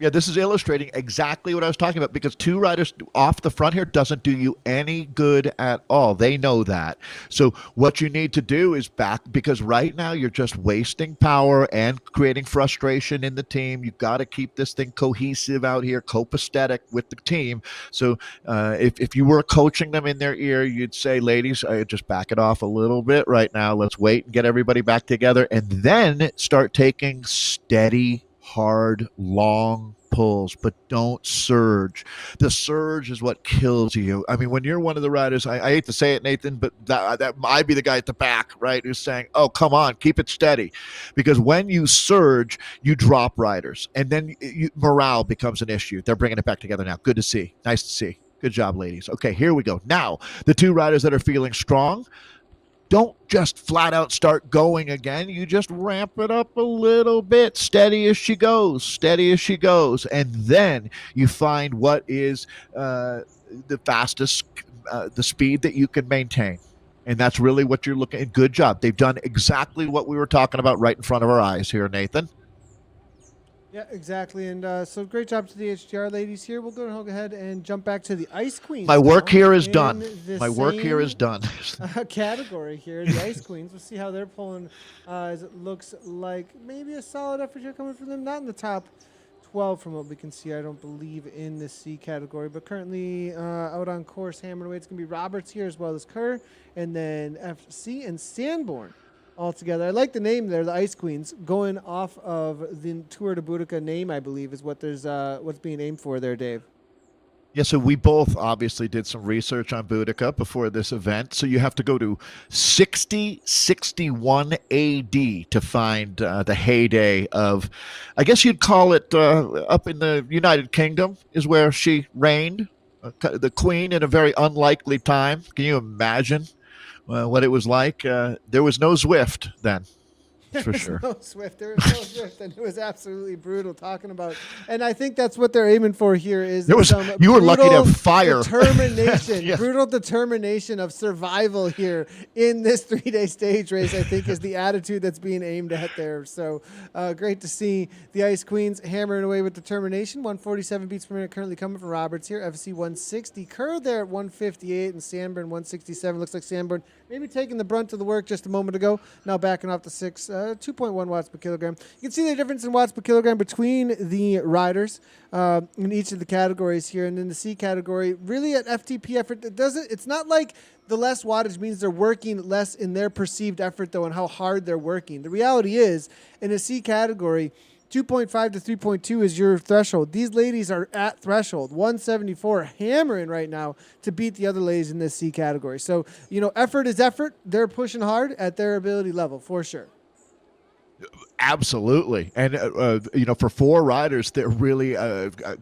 This is illustrating exactly what I was talking about, because 2 riders off the front here doesn't do you any good at all. They know that. So what you need to do is back, because right now you're just wasting power and creating frustration in the team. You've got to keep this thing cohesive out here, copacetic with the team. So if you were coaching them in their ear, you'd say, ladies, just back it off a little bit right now. Let's wait and get everybody back together, and then start taking steady, hard, long pulls, but don't surge. The surge is what kills you. I mean, when you're one of the riders, I hate to say it, Nathan, but that I'd be the guy at the back, right, who's saying, oh, come on, keep it steady. Because when you surge, you drop riders, and then morale becomes an issue. They're bringing it back together now. Good to see. Nice to see. Good job, ladies. Okay, here we go. Now, the 2 riders that are feeling strong, don't just flat out start going again. You just ramp it up a little bit. Steady as she goes. Steady as she goes. And then you find what is the fastest, the speed that you can maintain. And that's really what you're looking at. Good job. They've done exactly what we were talking about right in front of our eyes here, Nathan. Yeah, exactly. And so great job to the HDR ladies here. We'll go ahead and jump back to the Ice Queens. My work here is done. My work here is done. Category here, the Ice Queens. We'll see how they're pulling, as it looks like maybe a solid effort here coming from them. Not in the top 12 from what we can see. I don't believe in the C category, but currently out on course, hammered away. It's going to be Roberts here as well as Kerr, and then FC and Sanborn all together. I like the name there, the Ice Queens, going off of the Tour de Boudicca name, I believe, is what there's what's being aimed for there, Dave. Yeah, so we both obviously did some research on Boudicca before this event. So you have to go to 6061 AD to find the heyday of, I guess you'd call it up in the United Kingdom is where she reigned, the queen in a very unlikely time. Can you imagine what it was like? There was no Zwift then. for sure. No Swift. There was no Swift, and it was absolutely brutal talking about. And I think that's what they're aiming for here is You were lucky to have fire. Determination, Yeah. brutal determination of survival here in this 3-day stage race, I think is the attitude that's being aimed at there. So great to see the Ice Queens hammering away with determination. 147 beats per minute currently coming from Roberts here. FC 160. Kerr there at 158 and Sanborn 167. Looks like Sanborn maybe taking the brunt of the work just a moment ago. Now backing off the 2.1 watts per kilogram. You can see the difference in watts per kilogram between the riders in each of the categories here. And in the C category, really at FTP effort, it's not like the less wattage means they're working less in their perceived effort, though, and how hard they're working. The reality is, in a C category, 2.5 to 3.2 is your threshold. These ladies are at threshold. 174 hammering right now to beat the other ladies in this C category. So, effort is effort. They're pushing hard at their ability level for sure. Absolutely. And, for 4 riders, they're really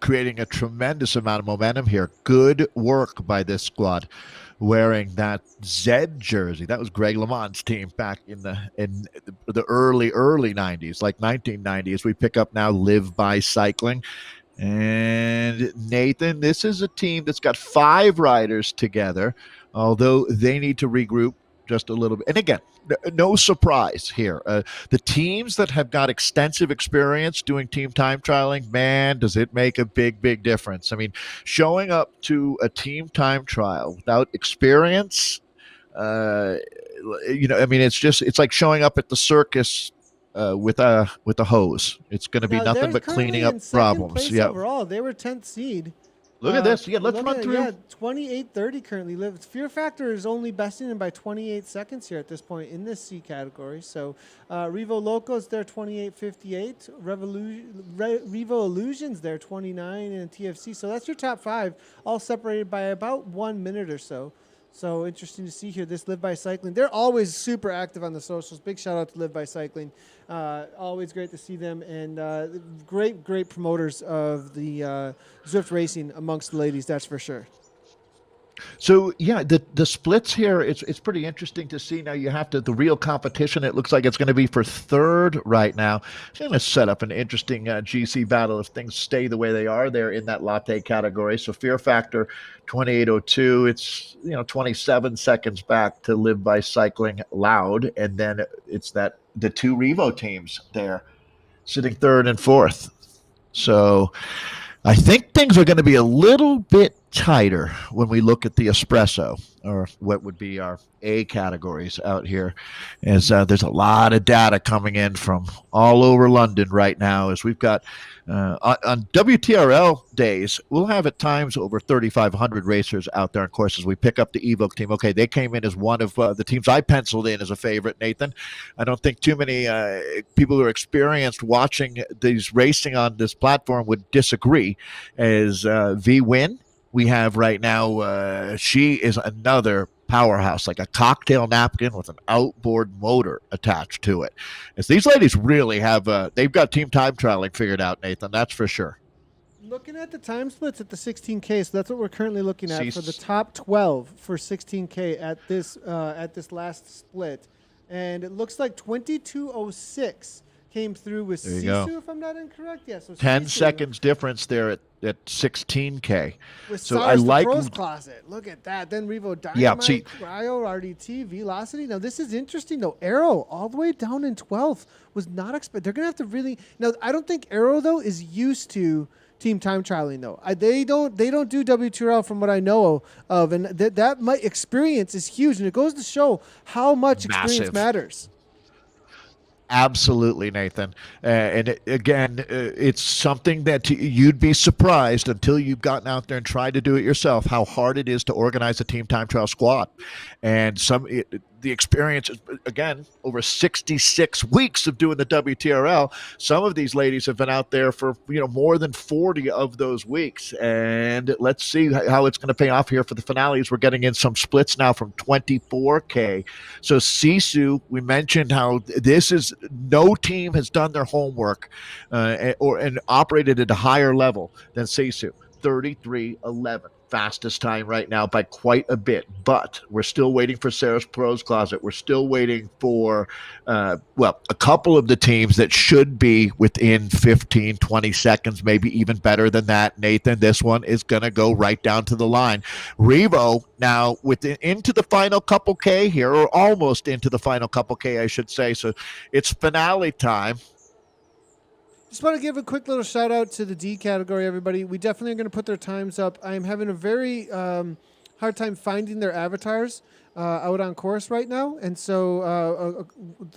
creating a tremendous amount of momentum here. Good work by this squad wearing that Z jersey. That was Greg LeMond's team back in the early 90s, like 1990, as we pick up now Live by Cycling. And Nathan, this is a team that's got 5 riders together, although they need to regroup just a little bit. And again, no surprise here. The teams that have got extensive experience doing team time trialing, man, does it make a big, big difference. I mean, showing up to a team time trial without experience, it's like showing up at the circus with a hose. It's going to be nothing but cleaning up problems. Yeah. Overall, they were 10th seed. Look at this. Yeah, let's run through. Yeah, 28:30 currently. Fear Factor is only besting them by 28 seconds here at this point in this C category. So Revo Locos there 28:58. Revo Illusions there 29 and TFC. So that's your top 5, all separated by about 1 minute or so. So interesting to see here. This Live by Cycling. They're always super active on the socials. Big shout out to Live by Cycling. Always great to see them, and great promoters of the Zwift racing amongst the ladies. That's for sure. So yeah, the splits here, it's pretty interesting to see. Now you have the real competition. It looks like it's going to be for 3rd right now. It's going to set up an interesting GC battle if things stay the way they are there in that latte category. So Fear Factor 28:02. It's 27 seconds back to Live by Cycling Loud, and then it's the 2 Revo teams there sitting 3rd and 4th. So I think things are going to be a little bit tighter when we look at the espresso, or what would be our A categories out here, as there's a lot of data coming in from all over London right now, as we've got on WTRL days, we'll have at times over 3,500 racers out there on courses. We pick up the Evoke team. Okay, they came in as one of the teams I penciled in as a favorite, Nathan. I don't think too many people who are experienced watching these racing on this platform would disagree, as V-Win we have right now. She is another powerhouse, like a cocktail napkin with an outboard motor attached to it. As these ladies really have, they've got team time trialing figured out, Nathan, that's for sure. Looking at the time splits at the 16K, so that's what we're currently looking at for the top 12 for 16K at this last split. And it looks like 22:06 came through with Sisu, if I'm not incorrect. Yeah, so 10 Sisu seconds difference there at 16K. With so SARS, I like the Pros Closet. Look at that. Then Revo Dynamite, yeah, see, Cryo, RDT, Velocity. Now this is interesting though. Arrow all the way down in 12th was not expected. They're gonna have to really. Now I don't think Arrow though is used to team time trialing though. They don't do WTRL from what I know of, and that experience is huge, and it goes to show how much experience matters. Absolutely, Nathan. Again, it's something that you'd be surprised until you've gotten out there and tried to do it yourself, how hard it is to organize a team time trial squad. And the experience is, again, over 66 weeks of doing the WTRL. Some of these ladies have been out there for more than 40 of those weeks. And let's see how it's going to pay off here for the finales. We're getting in some splits now from 24K. So Sisu, we mentioned how no team has done their homework and operated at a higher level than Sisu. 33:11. Fastest time right now by quite a bit, but we're still waiting for Sarah's Pros Closet. We're still waiting for, a couple of the teams that should be within 15, 20 seconds, maybe even better than that. Nathan, this one is going to go right down to the line. REVO now into the final couple K here, or almost into the final couple K, I should say. So it's finale time. Just want to give a quick little shout out to the D category, everybody. We definitely are going to put their times up. I'm having a very hard time finding their avatars out on course right now. And so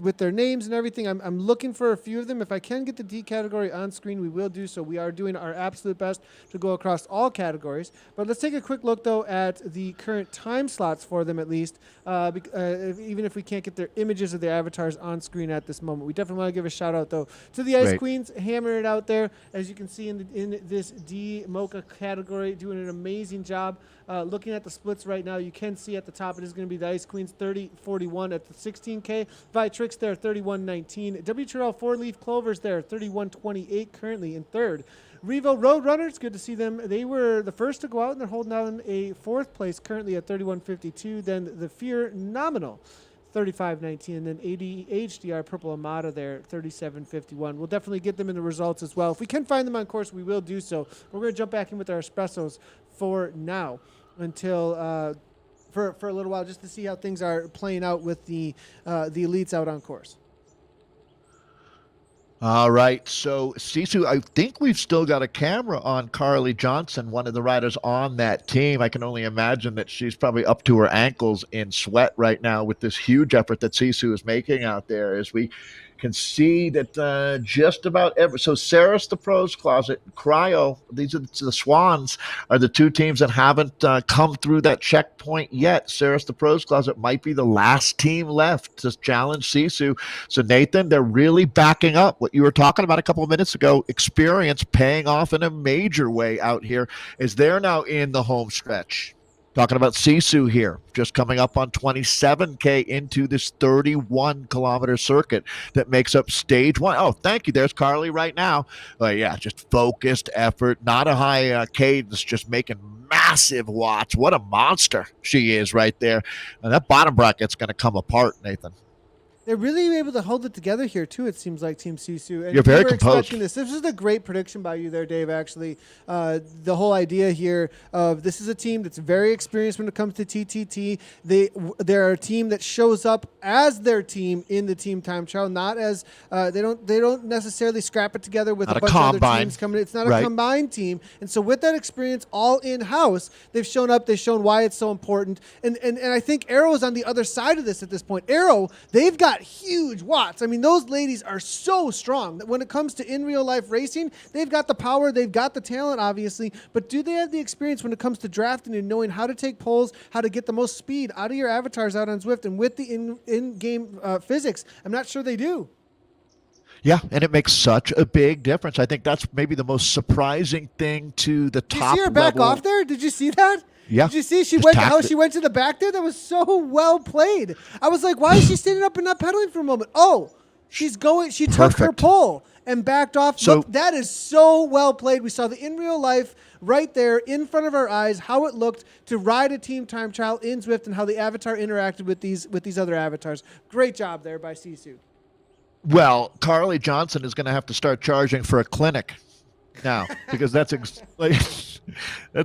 with their names and everything, I'm looking for a few of them. If I can get the D category on screen, we will do so. We are doing our absolute best to go across all categories. But let's take a quick look, though, at the current time slots for them, at least, even if we can't get their images of their avatars on screen at this moment. We definitely want to give a shout out, though, to the Ice Queens, hammering it out there, as you can see in this D Mocha category, doing an amazing job. Looking at the splits right now, you can see at the top it is going to be the Ice Queens 30-41 at the 16K. Vitrix there 31-19. WTRL 4-Leaf Clovers there 31-28 currently in third. Revo Roadrunners, good to see them. They were the first to go out, and they're holding down a fourth place currently at 31-52. Then the Fear Nominal 35-19, and then HDR Purple Amada there 37-51. We'll definitely get them in the results as well. If we can find them on course, we will do so. We're going to jump back in with our espressos for now until for a little while, just to see how things are playing out with the elites out on course. All right, so Sisu, I think we've still got a camera on Carly Johnson, one of the riders on that team. I can only imagine that she's probably up to her ankles in sweat right now with this huge effort that Sisu is making out there, as we can see that just about so Sarah's the Pros Closet, Cryo, these are the Swans, are the two teams that haven't come through that checkpoint yet. Sarah's the Pros Closet might be the last team left to challenge Sisu. So Nathan, they're really backing up what you were talking about a couple of minutes ago. Experience paying off in a major way out here, as they're now in the home stretch. Talking about Sisu here, just coming up on 27K into this 31-kilometer circuit that makes up stage one. Oh, thank you. There's Carly right now. Yeah, just focused effort, not a high cadence, just making massive watts. What a monster she is right there. And that bottom bracket's going to come apart, Nathan. They're really able to hold it together here, too, it seems like, Team Sisu. And you're very composed. composed. This was a great prediction by you there, Dave, actually. The whole idea here of this is a team that's very experienced when it comes to TTT. They're a team that shows up as their team in the team time trial, not as they don't necessarily scrap it together with not a bunch combine. of other teams coming in. It's not a combined team. And so with that experience all in-house, they've shown up. They've shown why it's so important. And I think Arrow is on the other side of this at this point. Arrow, they've got huge watts. I mean, those ladies are so strong that when it comes to in real life racing, they've got the power, they've got the talent, obviously, but do they have the experience when it comes to drafting and knowing how to take polls, how to get the most speed out of your avatars out on Zwift and with the in-game physics? I'm not sure they do. Yeah, and it makes such a big difference. I think that's maybe the most surprising thing to the top level. Did you see her back off there? Did you see that? Yeah. Did you see how she went to the back there? That was so well played. I was like, why is she standing up and not pedaling for a moment? Oh, she's going. She took her pole and backed off. So, look, that is so well played. We saw the in real life right there in front of our eyes, how it looked to ride a team time trial in Zwift and how the avatar interacted with these other avatars. Great job there by Sisu. Well, Carly Johnson is going to have to start charging for a clinic now, because that's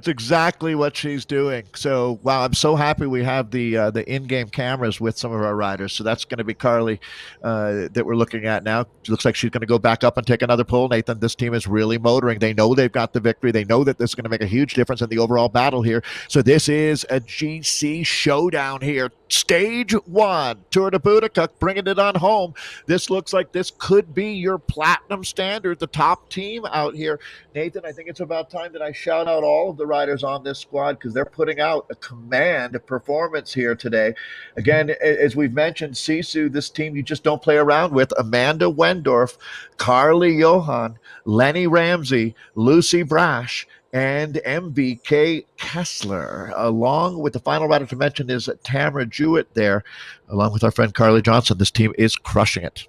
exactly what she's doing. So, wow, I'm so happy we have the in-game cameras with some of our riders. So that's going to be Carly that we're looking at now. It looks like she's going to go back up and take another pull. Nathan, this team is really motoring. They know they've got the victory. They know that this is going to make a huge difference in the overall battle here. So this is a GC showdown here. Stage one, Tour de Boudicca, bringing it on home. This looks like this could be your platinum standard, the top team out here. Nathan, I think it's about time that I shout out all of the riders on this squad, because they're putting out a command performance here today. Again, as we've mentioned, Sisu, this team you just don't play around with. Amanda Wendorf, Carly Johan, Lenny Ramsey, Lucy Brash, and MBK Kessler, along with the final rider to mention is Tamara Jewett there, along with our friend Carly Johnson. This team is crushing it.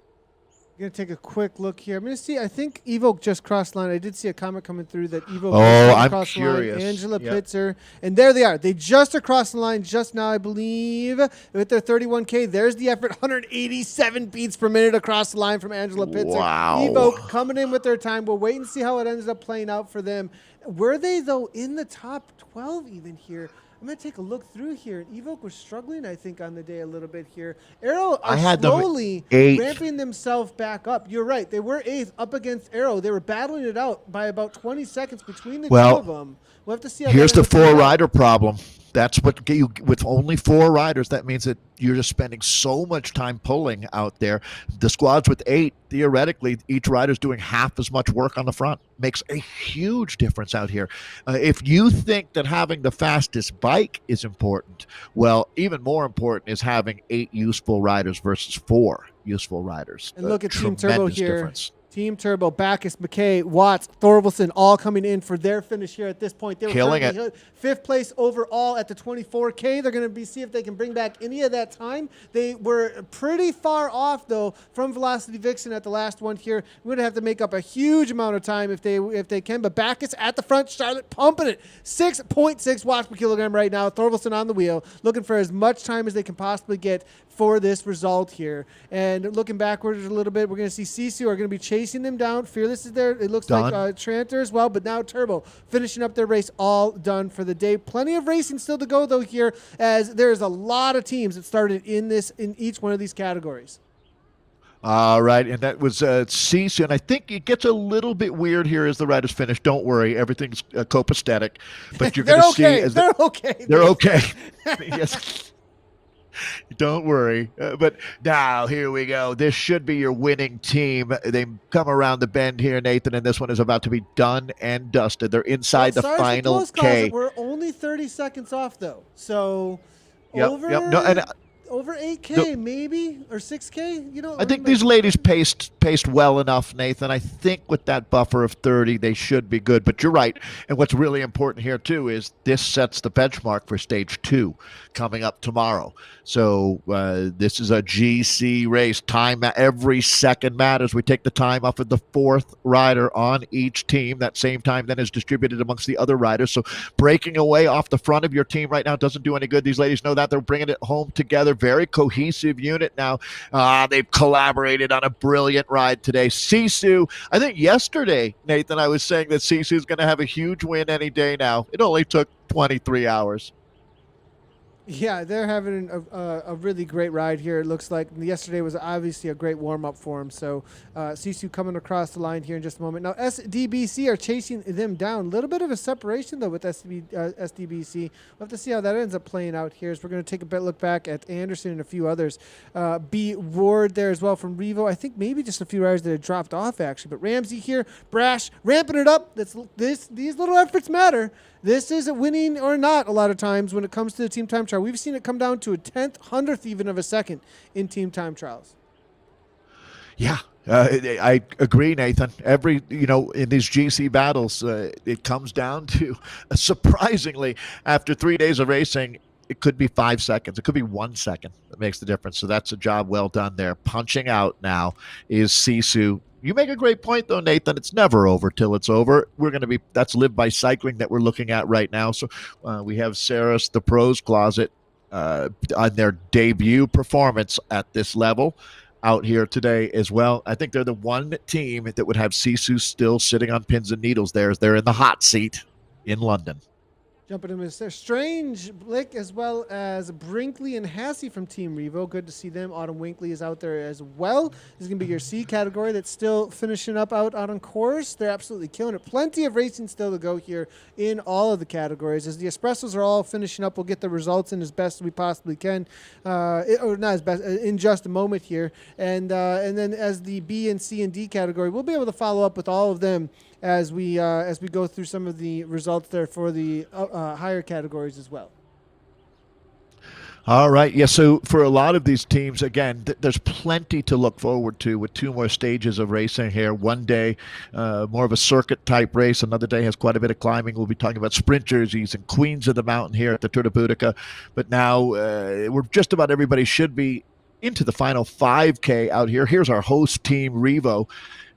Going to take a quick look here. I'm going to see. I think Evo just crossed the line. I did see a comment coming through that Evo I'm crossed curious. the line. Angela Yep. Pitzer. And there they are. They just are crossing the line just now, I believe, with their 31K. There's the effort. 187 beats per minute across the line from Angela Pitzer. Wow. Evo coming in with their time. We'll wait and see how it ends up playing out for them. Were they, though, in the top 12 even here? I'm going to take a look through here. Evoke was struggling, I think, on the day a little bit here. Arrow I are had them slowly eighth. ramping themselves back up. You're right. They were 8th up against Arrow. They were battling it out by about 20 seconds between the two of them. We'll have to see how Here's that the ends up playing out. 4-rider problem. That's what get you with only 4 riders. That means that you're just spending so much time pulling out there. The squads with 8, theoretically, each rider's doing half as much work on the front. Makes a huge difference out here. If you think that having the fastest bike is important, well, even more important is having 8 useful riders versus 4 useful riders. And look at Team Turbo Tremendous here. difference. Team Turbo, Backus, McKay, Watts, Thorvaldsen, all coming in for their finish here at this point. They were Killing currently 5th place overall at the 24K. They're going to see if they can bring back any of that time. They were pretty far off, though, from Velocity Vixen at the last one here. We're going to have to make up a huge amount of time if they can. But Backus at the front, Charlotte pumping it. 6.6 watts per kilogram right now. Thorvaldsen on the wheel, looking for as much time as they can possibly get for this result here. And looking backwards a little bit, we're going to see Sisu are going to be chasing them down. Fearless is there. It looks Done. like Tranter as well, but now Turbo finishing up their race, all done for the day. Plenty of racing still to go, though, here, as there's a lot of teams that started in each one of these categories. All right, and that was Sisu, and I think it gets a little bit weird here as the riders finish. Don't worry, everything's copacetic, but you're going to see as they're okay. they're okay. Yes. Don't worry. But now, here we go. This should be your winning team. They come around the bend here, Nathan, and this one is about to be done and dusted. They're inside the Sorry, final close K. calls. We're only 30 seconds off, though. So Yep. No, and over 8K, maybe, or 6K. You know, I think these ladies paced well enough, Nathan. I think with that buffer of 30, they should be good. But you're right. And what's really important here, too, is this sets the benchmark for stage 2 coming up tomorrow. So this is a GC race. Time, every second matters. We take the time off of the 4th rider on each team. That same time then is distributed amongst the other riders. So breaking away off the front of your team right now doesn't do any good. These ladies know that. They're bringing it home together. Very cohesive unit now. They've collaborated on a brilliant ride today. Sisu, I think yesterday, Nathan, I was saying that Sisu is going to have a huge win any day now. It only took 23 hours. Yeah, they're having a really great ride here. It looks like yesterday was obviously a great warm-up for them. So Sisu coming across the line here in just a moment. Now, SDBC are chasing them down. A little bit of a separation, though, with SDBC. We'll have to see how that ends up playing out here. So we're going to take a look back at Anderson and a few others. B. Ward there as well from Revo. I think maybe just a few riders that had dropped off, actually. But Ramsey here, Brash, ramping it up. These little efforts matter. This is a winning or not a lot of times when it comes to the team time trial. We've seen it come down to a 100th even of a second in team time trials. Yeah, I agree, Nathan. In these GC battles, it comes down to, surprisingly, after 3 days of racing, it could be 5 seconds. It could be 1 second that makes the difference. So that's a job well done there. Punching out now is Sisu. You make a great point, though, Nathan. It's never over till it's over. That's Live by Cycling that we're looking at right now. So we have Sarah's The Pros Closet on their debut performance at this level out here today as well. I think they're the one team that would have Sisu still sitting on pins and needles there as they're in the hot seat in London. Jumping in with Strange, Blick, as well as Brinkley and Hassey from Team Revo. Good to see them. Autumn Winkley is out there as well. This is going to be your C category that's still finishing up out on course. They're absolutely killing it. Plenty of racing still to go here in all of the categories. As the Espressos are all finishing up, we'll get the results in as best as we possibly can. Or not as best, in just a moment here. And then as the B and C and D category, we'll be able to follow up with all of them as we go through some of the results there for the higher categories as well. All right. Yeah, so for a lot of these teams, again, there's plenty to look forward to with 2 more stages of racing here. One day, more of a circuit-type race. Another day has quite a bit of climbing. We'll be talking about sprint jerseys and Queens of the Mountain here at the Tour de Boudicca. But now, we're just about everybody should be into the final 5K out here. Here's our host team, REVO,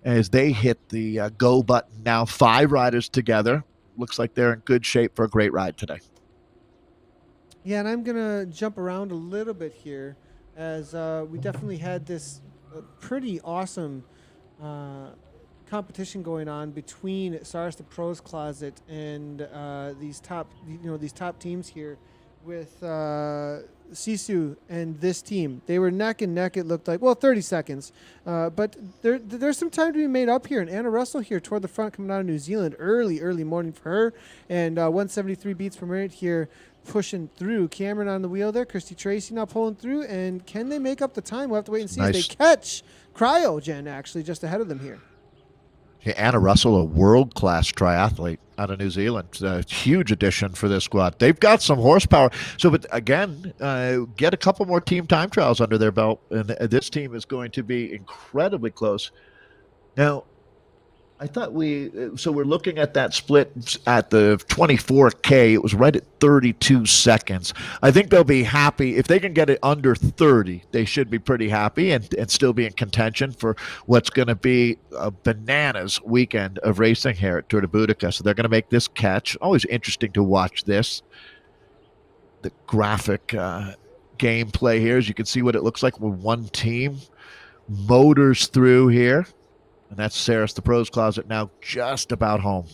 as they hit the go button now. 5 riders together. Looks like they're in good shape for a great ride today. Yeah, and I'm going to jump around a little bit here as we definitely had this pretty awesome competition going on between Cyrus the Pros Closet and these top teams here with Sisu and this team. They were neck and neck, it looked like. Well, 30 seconds. But there's some time to be made up here. And Anna Russell here toward the front coming out of New Zealand. Early morning for her. And 173 beats per minute here pushing through. Cameron on the wheel there. Christy Tracy now pulling through. And can they make up the time? We'll have to wait and see as they catch Cryogen actually just ahead of them here. Yeah, Anna Russell, a world-class triathlete out of New Zealand. A huge addition for this squad. They've got some horsepower. So, but again, get a couple more team time trials under their belt, and this team is going to be incredibly close. Now, I thought we're looking at that split at the 24K. It was right at 32 seconds. I think they'll be happy. If they can get it under 30, they should be pretty happy and still be in contention for what's going to be a bananas weekend of racing here at Tour de Boudicca. So they're going to make this catch. Always interesting to watch this. The graphic gameplay here, as you can see what it looks like with one team. Motors through here. And that's Cyrus the Pros Closet now just about home.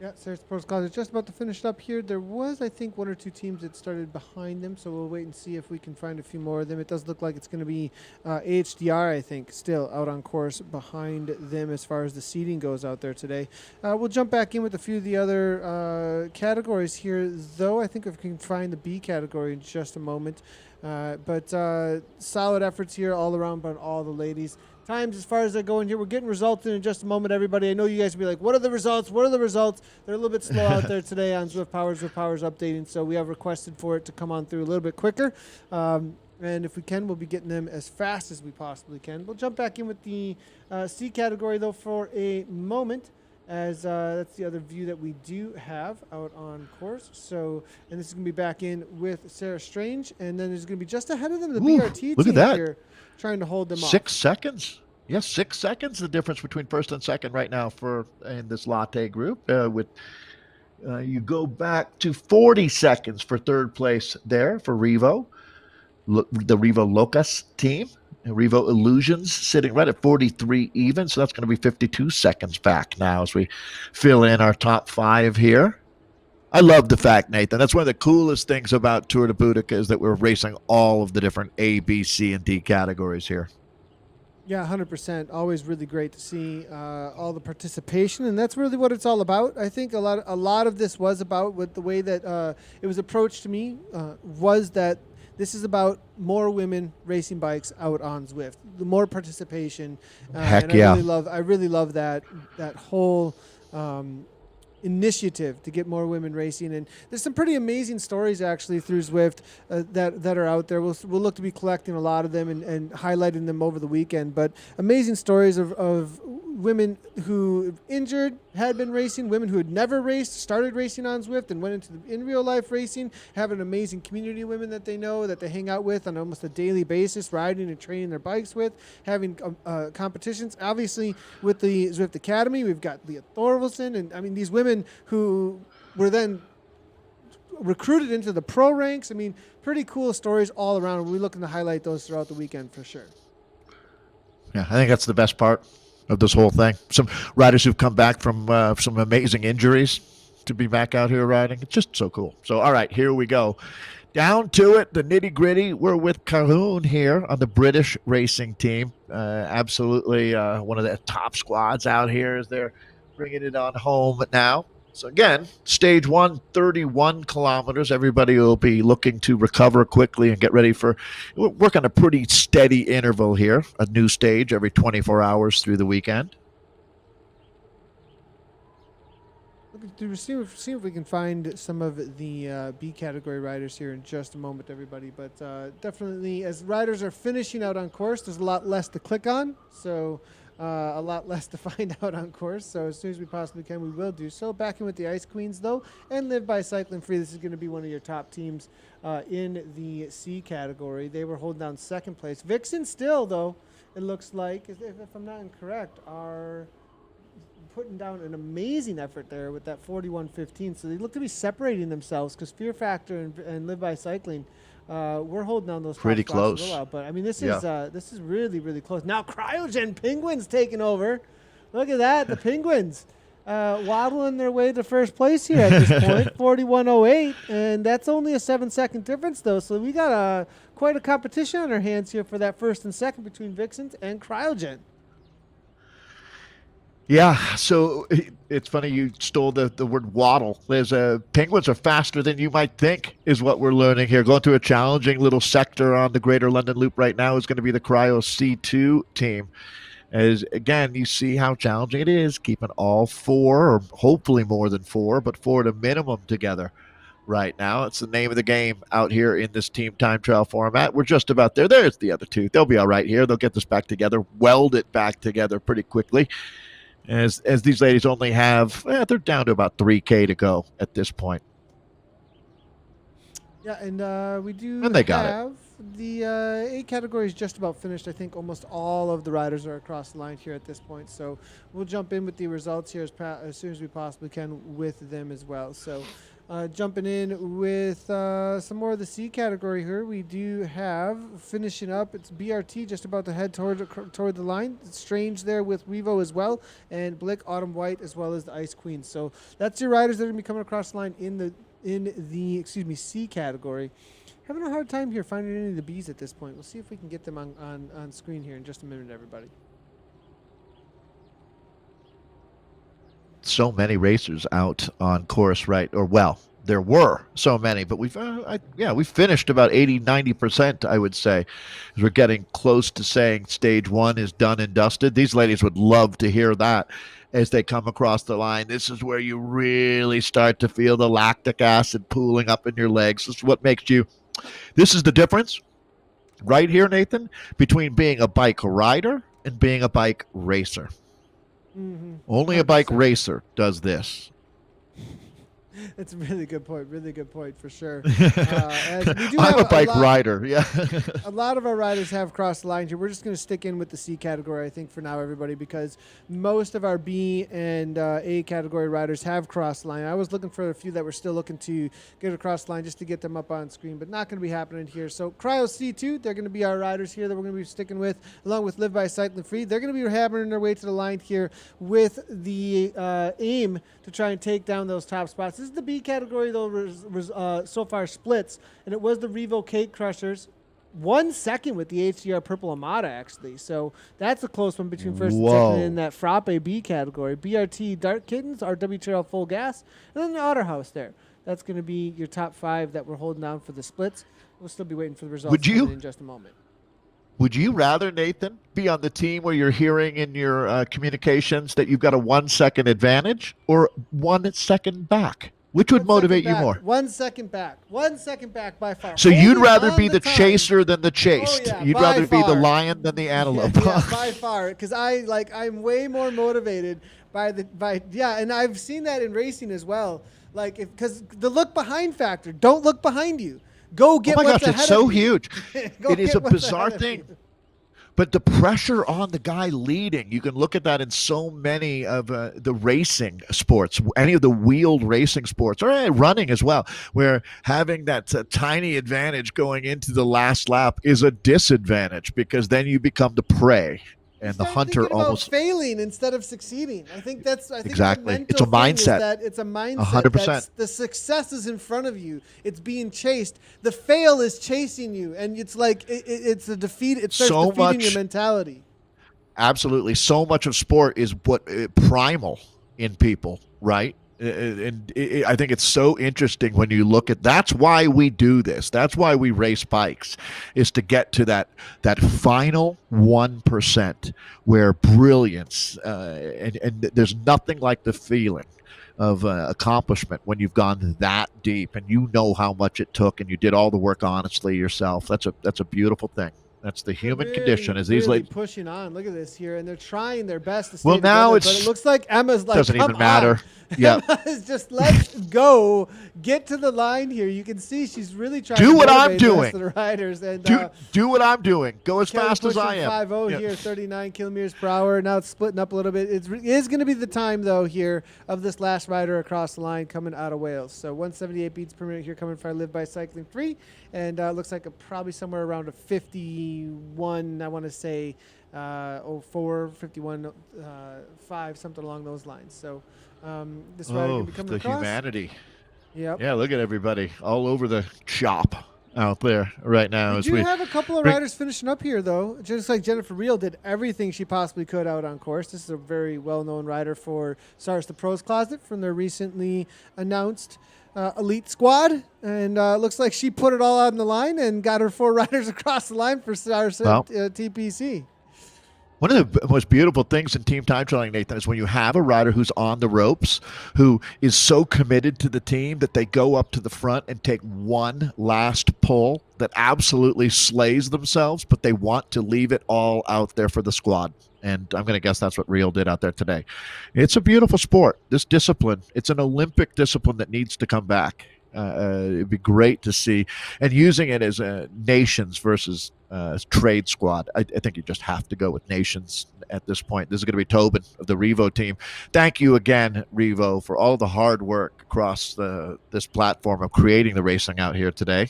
Yeah, Cyrus the Pros Closet just about to finish up here. There was, I think, 1 or 2 teams that started behind them, so we'll wait and see if we can find a few more of them. It does look like it's going to be AHDR, I think, still out on course behind them as far as the seating goes out there today. We'll jump back in with a few of the other categories here, though. I think if we can find the B category in just a moment. But solid efforts here all around by all the ladies. Times as far as they're going here. We're getting results in just a moment, everybody. I know you guys will be like, what are the results? What are the results? They're a little bit slow out there today on Zwift Powers updating, so we have requested for it to come on through a little bit quicker. And if we can, we'll be getting them as fast as we possibly can. We'll jump back in with the C category, though, for a moment, as that's the other view that we do have out on course. So, and this is going to be back in with Sarah Strange, and then there's going to be just ahead of them the BRT look team at that. here trying to hold them off. 6 seconds. Yes, 6 seconds the difference between first and second right now in this latte group. You go back to 40 seconds for third place there for REVO, the REVO Locus team. REVO Illusions sitting right at 43 even, so that's going to be 52 seconds back now as we fill in our top 5 here. I love the fact, Nathan, that's one of the coolest things about Tour de Boudicca is that we're racing all of the different A, B, C, and D categories here. Yeah, 100%. Always really great to see all the participation, and that's really what it's all about. I think a lot of this was about with the way that it was approached to me was that this is about more women racing bikes out on Zwift, the more participation. Heck and yeah! I really love that whole initiative to get more women racing, and there's some pretty amazing stories actually through Zwift that are out there. We'll look to be collecting a lot of them and highlighting them over the weekend, but amazing stories of women who injured, had been racing, women who had never raced, started racing on Zwift and went into in real life racing, have an amazing community of women that they know, that they hang out with on almost a daily basis, riding and training their bikes with, having competitions. Obviously with the Zwift Academy, we've got Leah Thorvaldsen, and I mean these women who were then recruited into the pro ranks. I mean, pretty cool stories all around. We're looking to highlight those throughout the weekend for sure. Yeah, I think that's the best part of this whole thing. Some riders who've come back from some amazing injuries to be back out here riding. It's just so cool. So, all right, here we go. Down to it, the nitty-gritty. We're with Cahoon here on the British racing team. Absolutely one of the top squads out here as they're bringing it on home now. So again, stage 1, 31 kilometers. Everybody will be looking to recover quickly and get ready for work on a pretty steady interval here. A new stage every 24 hours through the weekend. See if we can find some of the B category riders here in just a moment, everybody. But definitely, as riders are finishing out on course, there's a lot less to click on. So A lot less to find out on course, so as soon as we possibly can, we will do so. Back in with the Ice Queens, though, and Live by Cycling Free. This is going to be one of your top teams in the C category. They were holding down second place. Vixen still, though, it looks like, if I'm not incorrect, are putting down an amazing effort there with that 41.15. So they look to be separating themselves because Fear Factor and Live by Cycling, we're holding down those pretty top spots close. a little while, but I mean this is really, really close. Now Cryogen Penguins taking over. Look at that, the Penguins waddling their way to first place here at this point, 41.08, and that's only a 7-second difference though. So we got quite a competition on our hands here for that first and second between Vixens and Cryogen. Yeah, so it's funny you stole the word waddle. Penguins are faster than you might think is what we're learning here. Going through a challenging little sector on the Greater London Loop right now is going to be the Cryo C2 team. As, again, you see how challenging it is keeping all four, or hopefully more than four, but four at a minimum together right now. It's the name of the game out here in this team time trial format. We're just about there. There's the other two. They'll be all right here. They'll get this back together, weld it back together pretty quickly. As these ladies only have, they're down to about 3K to go at this point. Yeah, and we do And they got have the A category is just about finished. I think almost all of the riders are across the line here at this point. So we'll jump in with the results here as soon as we possibly can with them as well. So jumping in with some more of the C category here, we do have finishing up. It's BRT just about to head toward the line. It's Strange there with REVO as well, and Blick Autumn White as well as the Ice Queen. So that's your riders that are going to be coming across the line in the C category. Having a hard time here finding any of the Bs at this point. We'll see if we can get them on screen here in just a minute, everybody. So many racers out on course, right? Or, well, there were so many, but we've finished about 80-90%, I would say, as we're getting close to saying stage one is done and dusted. These ladies would love to hear that as they come across the line. This is where you really start to feel the lactic acid pooling up in your legs. This is what makes you. This is the difference right here, Nathan, between being a bike rider and being a bike racer. Mm-hmm. Only a bike racer does this. That's a really good point for sure. As we do I'm have a bike rider, yeah. A lot of our riders have crossed the line here. We're just going to stick in with the C category, I think, for now, everybody, because most of our B and A category riders have crossed the line. I was looking for a few that were still looking to get across the line just to get them up on screen, but not going to be happening here. So Cryo C2, they're going to be our riders here that we're going to be sticking with, along with Live by Cycling Free. They're going to be hammering their way to the line here with the aim to try and take down those top spots. This is the B category, though, so far splits, and it was the REVO Cake Crushers. 1 second with the HDR Purple Armada, actually. So that's a close one between first and second in that Frappe B category. BRT Dark Kittens, our WTRL Full Gas, and then the Otter House there. That's going to be your top five that we're holding down for the splits. We'll still be waiting for the results in just a moment. Would you rather, Nathan, be on the team where you're hearing in your communications that you've got a 1 second advantage or 1 second back? Which would motivate you more? 1 second back. 1 second back by far. So you'd rather be the chaser than the chased. Oh, yeah, you'd rather be the lion than the antelope. Yeah, by far. Because I'm way more motivated and I've seen that in racing as well. Because the look behind factor. Don't look behind you. Go get what's ahead of you. Oh my gosh, it's so huge. It is a bizarre thing. But the pressure on the guy leading, you can look at that in so many of the racing sports, any of the wheeled racing sports, or running as well, where having that tiny advantage going into the last lap is a disadvantage because then you become the prey. And the hunter almost failing instead of succeeding. I think exactly. It's a mindset. It's a mindset. 100%. The success is in front of you. It's being chased. The fail is chasing you, and it's like it's a defeat. It starts defeating your mentality. Absolutely, so much of sport is primal in people, right? And I think it's so interesting when you look at. That's why we do this. That's why we race bikes, is to get to that final 1% where brilliance and there's nothing like the feeling of accomplishment when you've gone that deep and you know how much it took and you did all the work honestly yourself. That's a beautiful thing. That's the human Really, condition. As these really ladies pushing on. Look at this here, and they're trying their best to stay Well, now together, but it's it looks like Emma's like, doesn't come even matter. on. Yeah. Emma is just let's go, get to the line here. You can see she's really trying Do to what I'm motivate the rest doing. of the riders. And Do what I'm doing. Go as Kelly fast as pushing I am. 5-0 Yeah. here, 39 kilometers per hour. Now it's splitting up a little bit. It is going to be the time, though, here of this last rider across the line coming out of Wales. So 178 beats per minute here coming for I Live by Cycling 3. And looks like probably somewhere around a 51, I want to say, 04, 51, 5, something along those lines. So this rider going to be coming the across. Humanity. Yep. Yeah, look at everybody all over the shop out there right now. We do have a couple of riders finishing up here, though. Just like Jennifer Reel did everything she possibly could out on course. This is a very well-known rider for Stars the Pros Closet from their recently announced elite squad. And looks like she put it all on the line and got her 4 riders across the line for Stars TPC. One of the most beautiful things in team time trialing, Nathan, is when you have a rider who's on the ropes, who is so committed to the team that they go up to the front and take one last pull that absolutely slays themselves, but they want to leave it all out there for the squad. And I'm going to guess that's what Real did out there today. It's a beautiful sport. This discipline, it's an Olympic discipline that needs to come back. It'd be great to see. And using it as nations versus trade squad, I think you just have to go with nations at this point. This is going to be Tobin of the REVO team. Thank you again, REVO, for all the hard work across this platform of creating the racing out here today.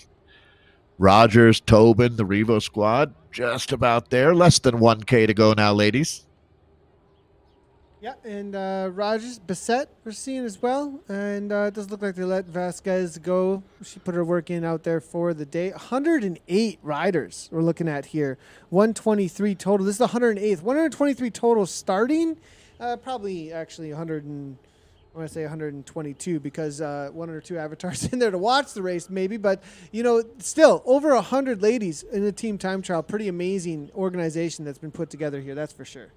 Rogers, Tobin, the REVO squad, just about there. Less than 1K to go now, ladies. Yeah, and Rogers, Bissett we're seeing as well. And it does look like they let Vasquez go. She put her work in out there for the day. 108 riders we're looking at here. 123 total. This is the 108th. 123 total starting. Probably actually 122 because one or two avatars in there to watch the race maybe. But, still over 100 ladies in the team time trial. Pretty amazing organization that's been put together here. That's for sure.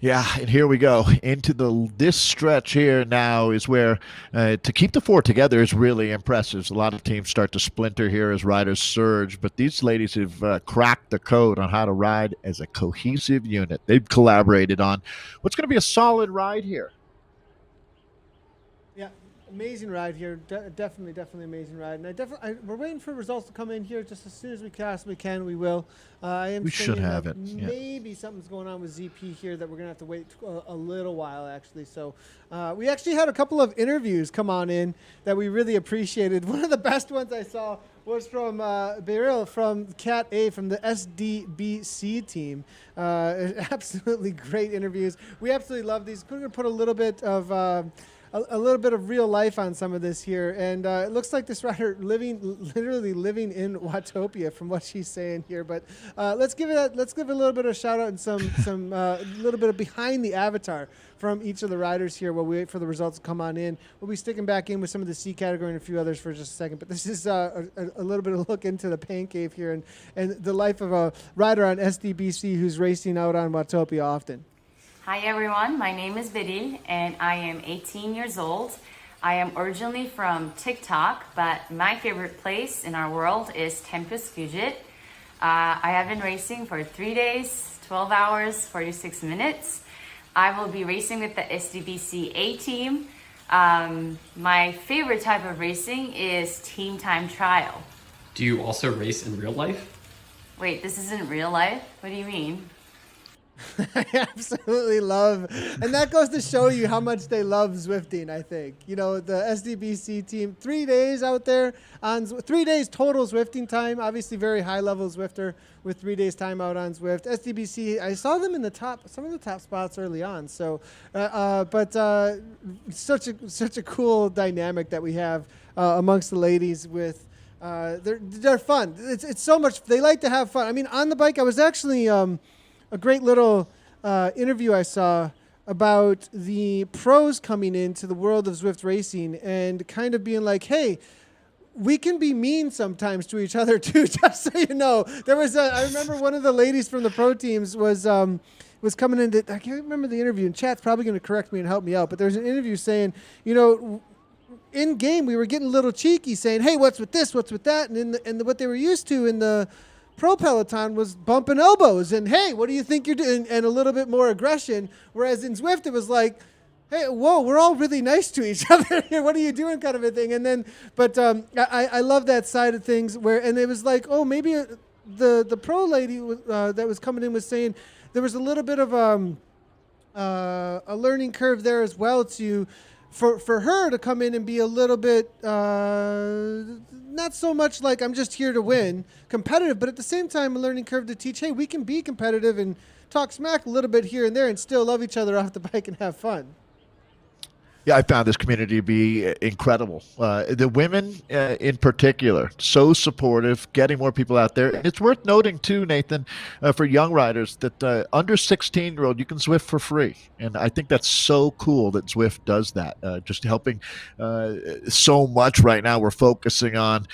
Yeah, and here we go into this stretch here now is where to keep the 4 together is really impressive. A lot of teams start to splinter here as riders surge, but these ladies have cracked the code on how to ride as a cohesive unit. They've collaborated on what's going to be a solid ride here. Yeah, amazing ride here. Definitely amazing ride. And we're waiting for results to come in here just as soon as we possibly can. We will. We should have it. Maybe something's going on with ZP here that we're going to have to wait a little while, actually. So we actually had a couple of interviews come on in that we really appreciated. One of the best ones I saw was from Beryl from Cat A from the SDBC team. Absolutely great interviews. We absolutely love these. We're going to put a little bit of real life on some of this here, and it looks like this rider literally living in Watopia from what she's saying here. But let's give a little bit of shout out and some little bit of behind the avatar from each of the riders here while we wait for the results to come on in. We'll be sticking back in with some of the C category and a few others for just a second. But this is a little bit of a look into the pain cave here and the life of a rider on SDBC who's racing out on Watopia often. Hi everyone, my name is Biddy and I am 18 years old. I am originally from TikTok, but my favorite place in our world is Tempest Gugit. I have been racing for 3 days, 12 hours, 46 minutes. I will be racing with the SDBC A team. My favorite type of racing is team time trial. Do you also race in real life? Wait, this isn't real life? What do you mean? I absolutely love, and that goes to show you how much they love Zwifting, I think. The SDBC team, 3 days out there, on 3 days total Zwifting time, obviously very high level Zwifter with 3 days time out on Zwift. SDBC, I saw them in some of the top spots early on, so, such a cool dynamic that we have amongst the ladies with, they're fun. It's so much, they like to have fun. I mean, on the bike, I was actually, a great little interview I saw about the pros coming into the world of Zwift racing and kind of being like, hey, we can be mean sometimes to each other too, just so you know. I remember one of the ladies from the pro teams was coming in, I can't remember the interview, and chat's probably going to correct me and help me out, but there's an interview saying, in game we were getting a little cheeky, saying, "Hey, what's with this? What's with that?" And what they were used to in the pro peloton was bumping elbows and, "Hey, what do you think you're doing?" and a little bit more aggression. Whereas in Zwift, it was like, "Hey, whoa, we're all really nice to each other here. What are you doing?" kind of a thing. And then, but I love that side of things and it was like, oh, maybe the pro lady that was coming in was saying there was a little bit of a learning curve there as well for her to come in and be a little bit not so much like I'm just here to win, competitive, but at the same time a learning curve to teach, hey, we can be competitive and talk smack a little bit here and there and still love each other off the bike and have fun. Yeah, I found this community to be incredible. The women in particular, so supportive, getting more people out there. And it's worth noting, too, Nathan, for young riders, that under 16-year-old, you can Zwift for free. And I think that's so cool that Zwift does that, just helping so much right now. We're focusing on,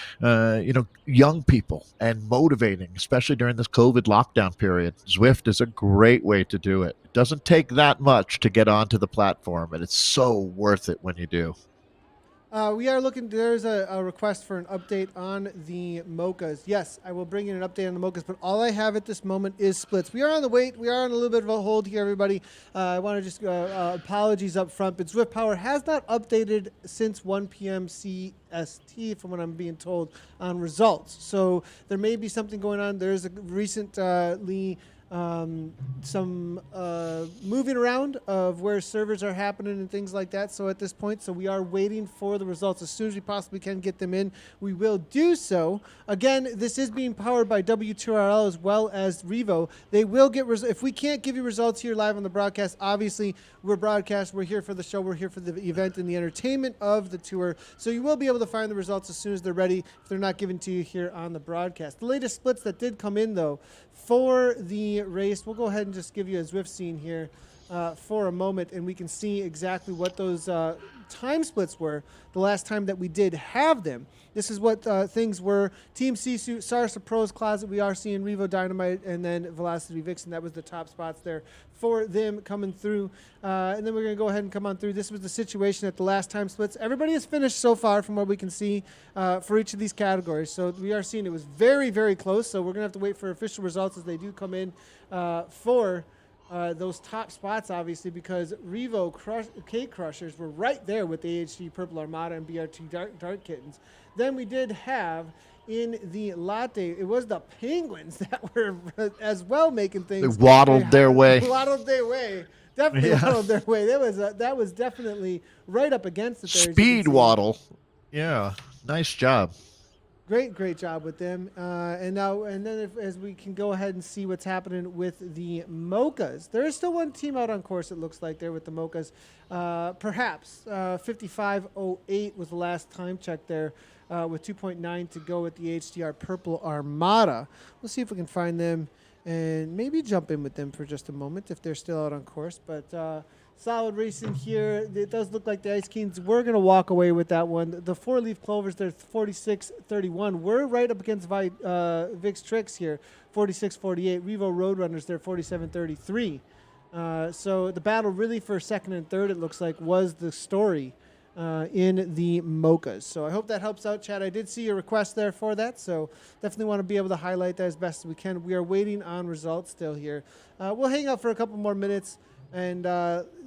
young people and motivating, especially during this COVID lockdown period. Zwift is a great way to do it. It doesn't take that much to get onto the platform, and it's so worth it when you do. We are looking, there's a request for an update on the Mochas. Yes, I will bring in an update on the Mochas, but all I have at this moment is splits. We are on the wait. We are on a little bit of a hold here, everybody. I want to just apologies up front, but Zwift Power has not updated since 1 p.m. CST, from what I'm being told, on results. So there may be something going on. There's a recently some moving around of where servers are happening and things like that. So at this point, we are waiting for the results. As soon as we possibly can get them in, we will do so. Again, this is being powered by WTRL as well as REVO. They will get if we can't give you results here live on the broadcast, obviously we're broadcast. We're here for the show. We're here for the event and the entertainment of the tour. So you will be able to find the results as soon as they're ready, if they're not given to you here on the broadcast. The latest splits that did come in, though, for the race, we'll go ahead and just give you a Zwift scene here for a moment, and we can see exactly what those time splits were the last time that we did have them. This is what things were. Team C-Suit, Sarsa Pro's Closet, we are seeing Revo Dynamite, and then Velocity Vixen. That was the top spots there for them coming through. And then we're going to go ahead and come on through. This was the situation at the last time splits. Everybody has finished so far from what we can see for each of these categories. So we are seeing it was very, very close. So we're going to have to wait for official results as they do come in for those top spots, obviously, because Revo Cake Crushers were right there with the AHD Purple Armada and BRT Dart Kittens. Then we did have in the latte, it was the Penguins that were as well making things. They waddled their way. Waddled their way. Definitely waddled their way. That was definitely right up against it there. Speed waddle. Yeah, nice job. Great job with them. And then as we can go ahead and see what's happening with the Mochas. There is still one team out on course, it looks like, there with the Mochas. Perhaps 55.08 was the last time check there, with 2.9 to go with the HDR Purple Armada. We'll see if we can find them and maybe jump in with them for just a moment if they're still out on course. But solid racing here. It does look like the Ice Kings were going to walk away with that one. The four-leaf clovers, they're 46.31. We're right up against Vix Tricks here, 46.48. Revo Roadrunners, they're 47.33. So the battle really for second and third, it looks like, was the story in the Mochas. So I hope that helps out, Chad. I did see your request there for that, so definitely want to be able to highlight that as best as we can. We are waiting on results still here. We'll hang out for a couple more minutes and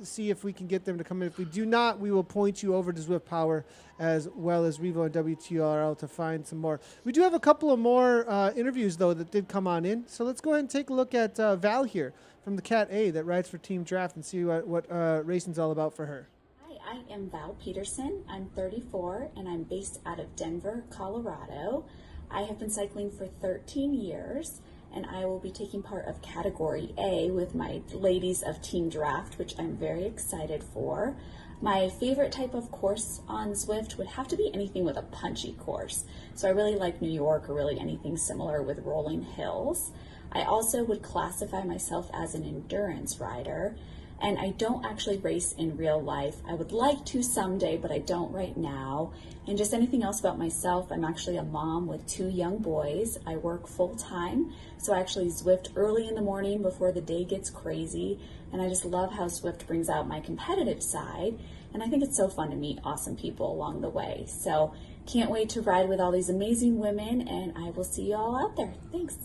see if we can get them to come in. If we do not, we will point you over to Zwift Power as well as Revo and WTRL to find some more. We do have a couple of more interviews, though, that did come on in. So let's go ahead and take a look at Val here from the Cat A that rides for Team Draft and see what racing's all about for her. Hi, I am Val Peterson. I'm 34 and I'm based out of Denver, Colorado. I have been cycling for 13 years. And I will be taking part of Category A with my ladies of Team Draft, which I'm very excited for. My favorite type of course on Zwift would have to be anything with a punchy course. So I really like New York, or really anything similar with rolling hills. I also would classify myself as an endurance rider, and I don't actually race in real life. I would like to someday, but I don't right now. And just anything else about myself, I'm actually a mom with 2 young boys. I work full time, so I actually Zwift early in the morning before the day gets crazy. And I just love how Zwift brings out my competitive side. And I think it's so fun to meet awesome people along the way. So can't wait to ride with all these amazing women, and I will see you all out there. Thanks.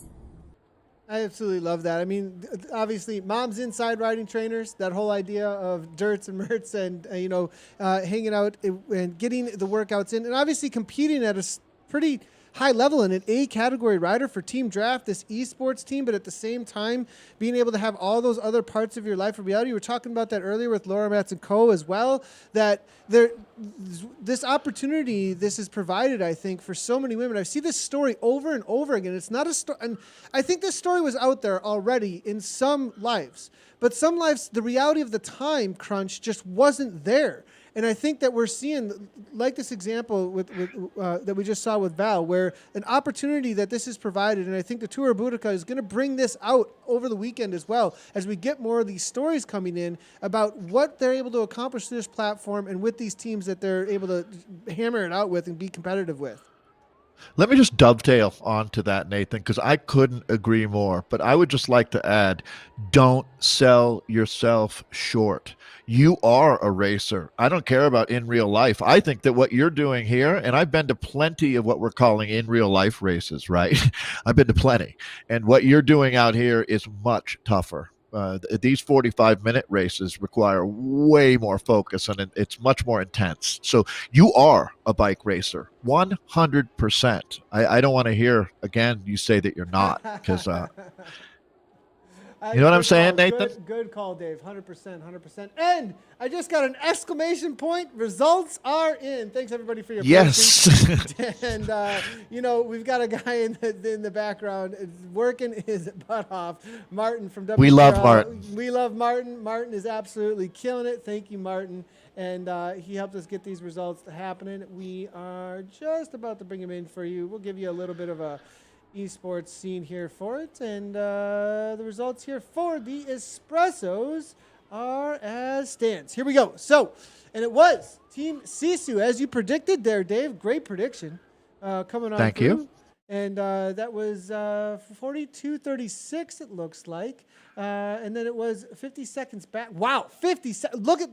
I absolutely love that. I mean, obviously, mom's inside riding trainers, that whole idea of dirts and merts and, hanging out and getting the workouts in, and obviously competing at a pretty high level in an A category rider for Team Draft, this esports team, but at the same time, being able to have all those other parts of your life a reality. We were talking about that earlier with Laura Matz and Co. as well, that this opportunity, this is provided, I think, for so many women. I see this story over and over again. It's not a story, and I think this story was out there already in some lives, but some lives, the reality of the time crunch just wasn't there. And I think that we're seeing, like this example that we just saw with Val, where an opportunity that this is provided, and I think the Tour of Boudicca is going to bring this out over the weekend as well, as we get more of these stories coming in about what they're able to accomplish through this platform and with these teams that they're able to hammer it out with and be competitive with. Let me just dovetail onto that, Nathan, because I couldn't agree more. But I would just like to add, don't sell yourself short. You are a racer. I don't care about in real life. I think that what you're doing here, and I've been to plenty of what we're calling in real life races, right? I've been to plenty. And what you're doing out here is much tougher. These 45-minute races require way more focus, and it's much more intense. So you are a bike racer, 100%. I don't want to hear, again, you say that you're not, because you know what I'm saying, Nathan? Good call, Dave. 100%, 100%. And I just got an exclamation point. Results are in. Thanks, everybody, for your patience. Yes. And, we've got a guy in the background working his butt off. Martin from WTRL. We love Martin. We love Martin. Martin is absolutely killing it. Thank you, Martin. And he helped us get these results happening. We are just about to bring him in for you. We'll give you a little bit of a esports scene here for it, and the results here for the espressos are as stands. Here we go. So, and it was Team Sisu, as you predicted there, Dave. Great prediction coming on. Thank through. you. And that was 42:36. It looks like, and then it was 50 seconds back. Wow, 50 seconds. Look at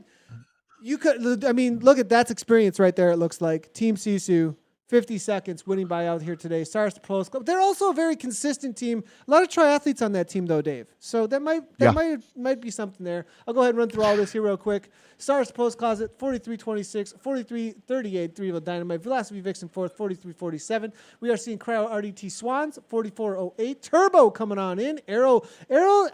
you could. I mean, look at that's experience right there. It looks like Team Sisu. 50 seconds winning by out here today. Stars to Pros Club. They're also a very consistent team. A lot of triathletes on that team, though, Dave. So that might be something there. I'll go ahead and run through all this here real quick. Stars to Pros Closet, 43.26, 43.38, Revo Dynamite, Velocity Vixen fourth, 43.47. We are seeing Cryo RDT Swans, 44.08. Turbo coming on in. Arrow,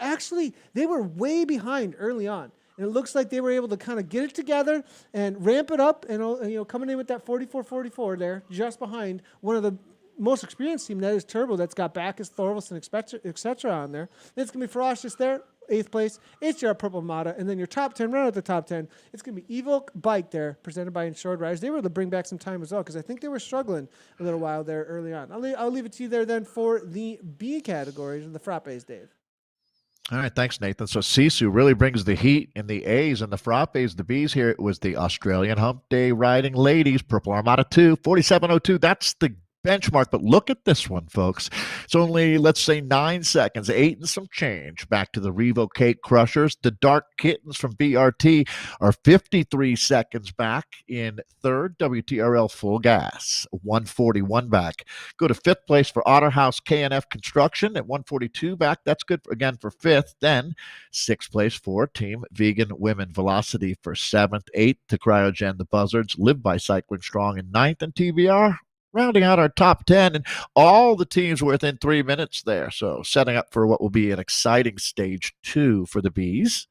actually, they were way behind early on. And it looks like they were able to kind of get it together and ramp it up, and coming in with that 44-44 there, just behind one of the most experienced team, that is Turbo, that's got Backus, Thorvaldsen, et cetera on there. Then it's going to be Ferocious there, 8th place, HDR Purple Mata, and then your top 10, right at the top 10, it's going to be Evoke Bike there, presented by Insured Riders. They were able to bring back some time as well, because I think they were struggling a little while there early on. I'll leave it to you there then for the B categories and the frappes, Dave. All right, thanks, Nathan. So Sisu really brings the heat in the A's and the frappes, the B's here. It was the Australian Hump Day riding ladies, Purple Armada 2, 47.02. That's the benchmark, but look at this one, folks. It's only, let's say, 9 seconds, 8 and some change back to the Revo Cake Crushers. The Dark Kittens from BRT are 53 seconds back in third. WTRL Full Gas, 141 back. Go to 5th place for Otterhouse KNF Construction at 142 back. That's good, again, for 5th. Then 6th place for Team Vegan Women Velocity for 7th. 8th to Cryogen the Buzzards. Live by Cycling Strong in 9th. And TBR rounding out our top 10, and all the teams were within 3 minutes there. So setting up for what will be an exciting stage 2 for the Bees.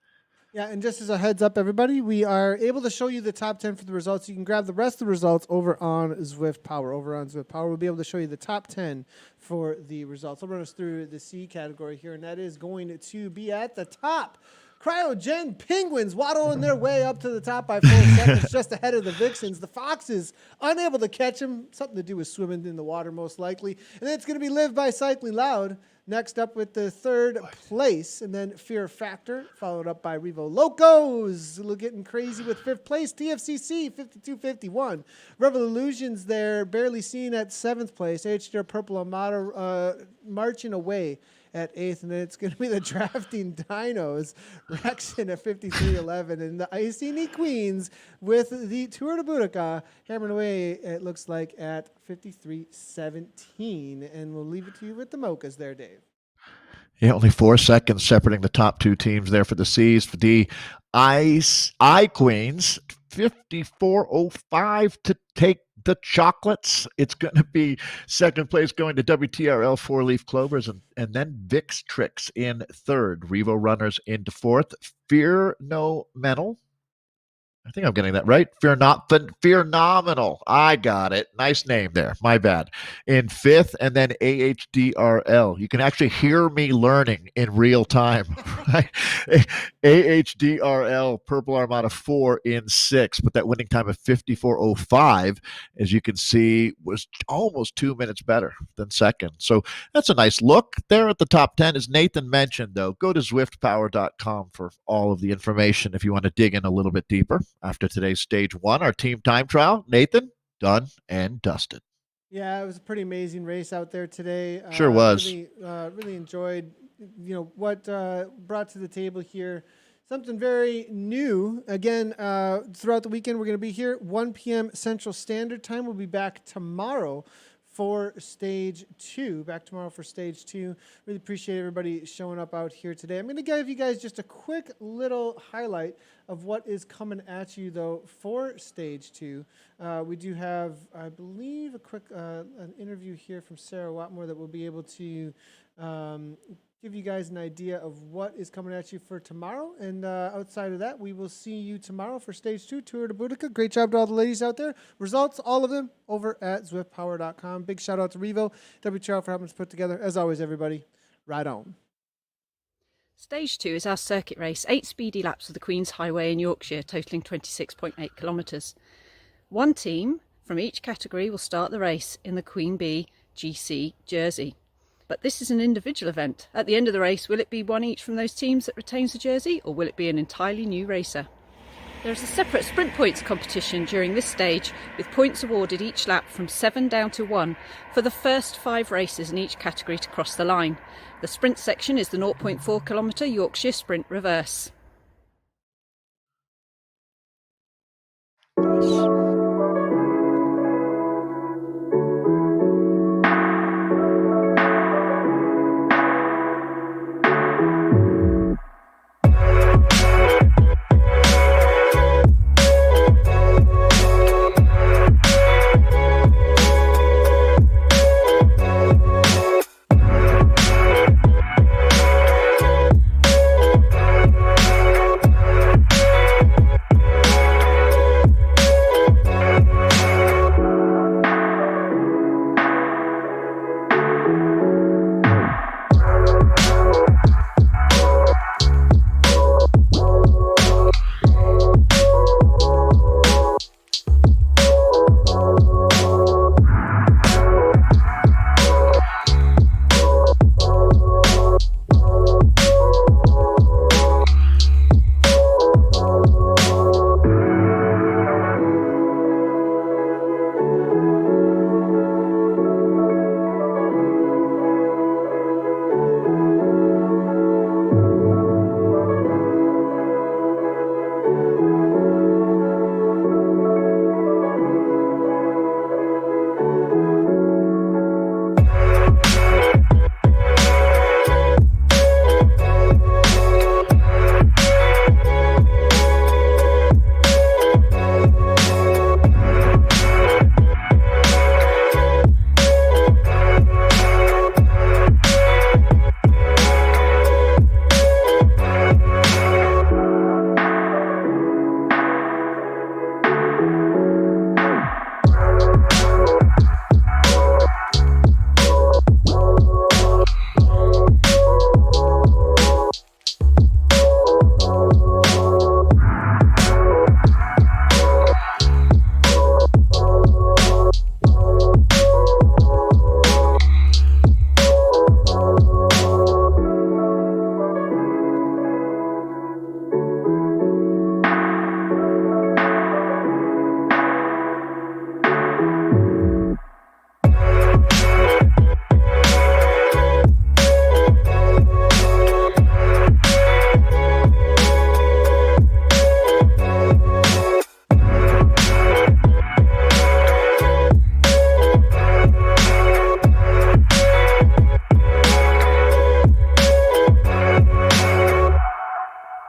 Yeah, and just as a heads up, everybody, we are able to show you the top 10 for the results. You can grab the rest of the results over on Zwift Power. We'll be able to show you the top 10 for the results. I'll run us through the C category here, and that is going to be at the top. Cryogen Penguins waddling their way up to the top by 4 seconds, just ahead of the Vixens. The Foxes unable to catch them. Something to do with swimming in the water, most likely. And then it's going to be Live by Cycling Loud. Next up with the 3rd place, and then Fear Factor, followed up by Revo Locos. Getting crazy with 5th place. TFCC, 52.51. Revolutions there, barely seen at 7th place. HDR Purple Armada marching away at 8th, and then it's going to be the drafting Dinos, Rexon at 53.11, and the Iceni Queens with the Tour de Boudicca hammering away, it looks like, at 53.17. And we'll leave it to you with the Mochas there, Dave. Yeah, only 4 seconds separating the top two teams there for the C's. For the I Queens, 54.05 to take the chocolates. It's going to be second place going to WTRL 4-leaf clovers, and then Vic's Tricks in third. Revo runners into fourth. Fear No Mental. I think I'm getting that right. Fearnomenal. I got it. Nice name there. My bad. In fifth, and then AHDRL. You can actually hear me learning in real time. Right? AHDRL, Purple Armada 4 in sixth, but that winning time of 54.05, as you can see, was almost 2 minutes better than second. So that's a nice look. There at the top 10, as Nathan mentioned, though, go to zwiftpower.com for all of the information if you want to dig in a little bit deeper. After today's stage one, our team time trial, Nathan, done and dusted. Yeah, it was a pretty amazing race out there today. Sure was. Really enjoyed, what brought to the table here. Something very new. Again, throughout the weekend, we're going to be here 1 p.m. Central Standard Time. We'll be back tomorrow for stage 2. Back tomorrow for stage 2. Really appreciate everybody showing up out here today. I'm going to give you guys just a quick little highlight of what is coming at you, though, for stage 2. We do have, I believe, a quick an interview here from Sarah Watmore that we'll be able to give you guys an idea of what is coming at you for tomorrow. And outside of that, we will see you tomorrow for stage 2, Tour de Boudicca. Great job to all the ladies out there. Results, all of them, over at zwiftpower.com. Big shout out to Revo, WTRL for helping us put together. As always, everybody, ride on. Stage 2 is our circuit race, 8 speedy laps of the Queen's Highway in Yorkshire, totalling 26.8 kilometres. One team from each category will start the race in the Queen Bee GC jersey. But this is an individual event. At the end of the race, will it be one each from those teams that retains the jersey, or will it be an entirely new racer? There is a separate sprint points competition during this stage, with points awarded each lap from 7 down to 1 for the first 5 races in each category to cross the line. The sprint section is the 0.4 kilometre Yorkshire Sprint Reverse. Gosh.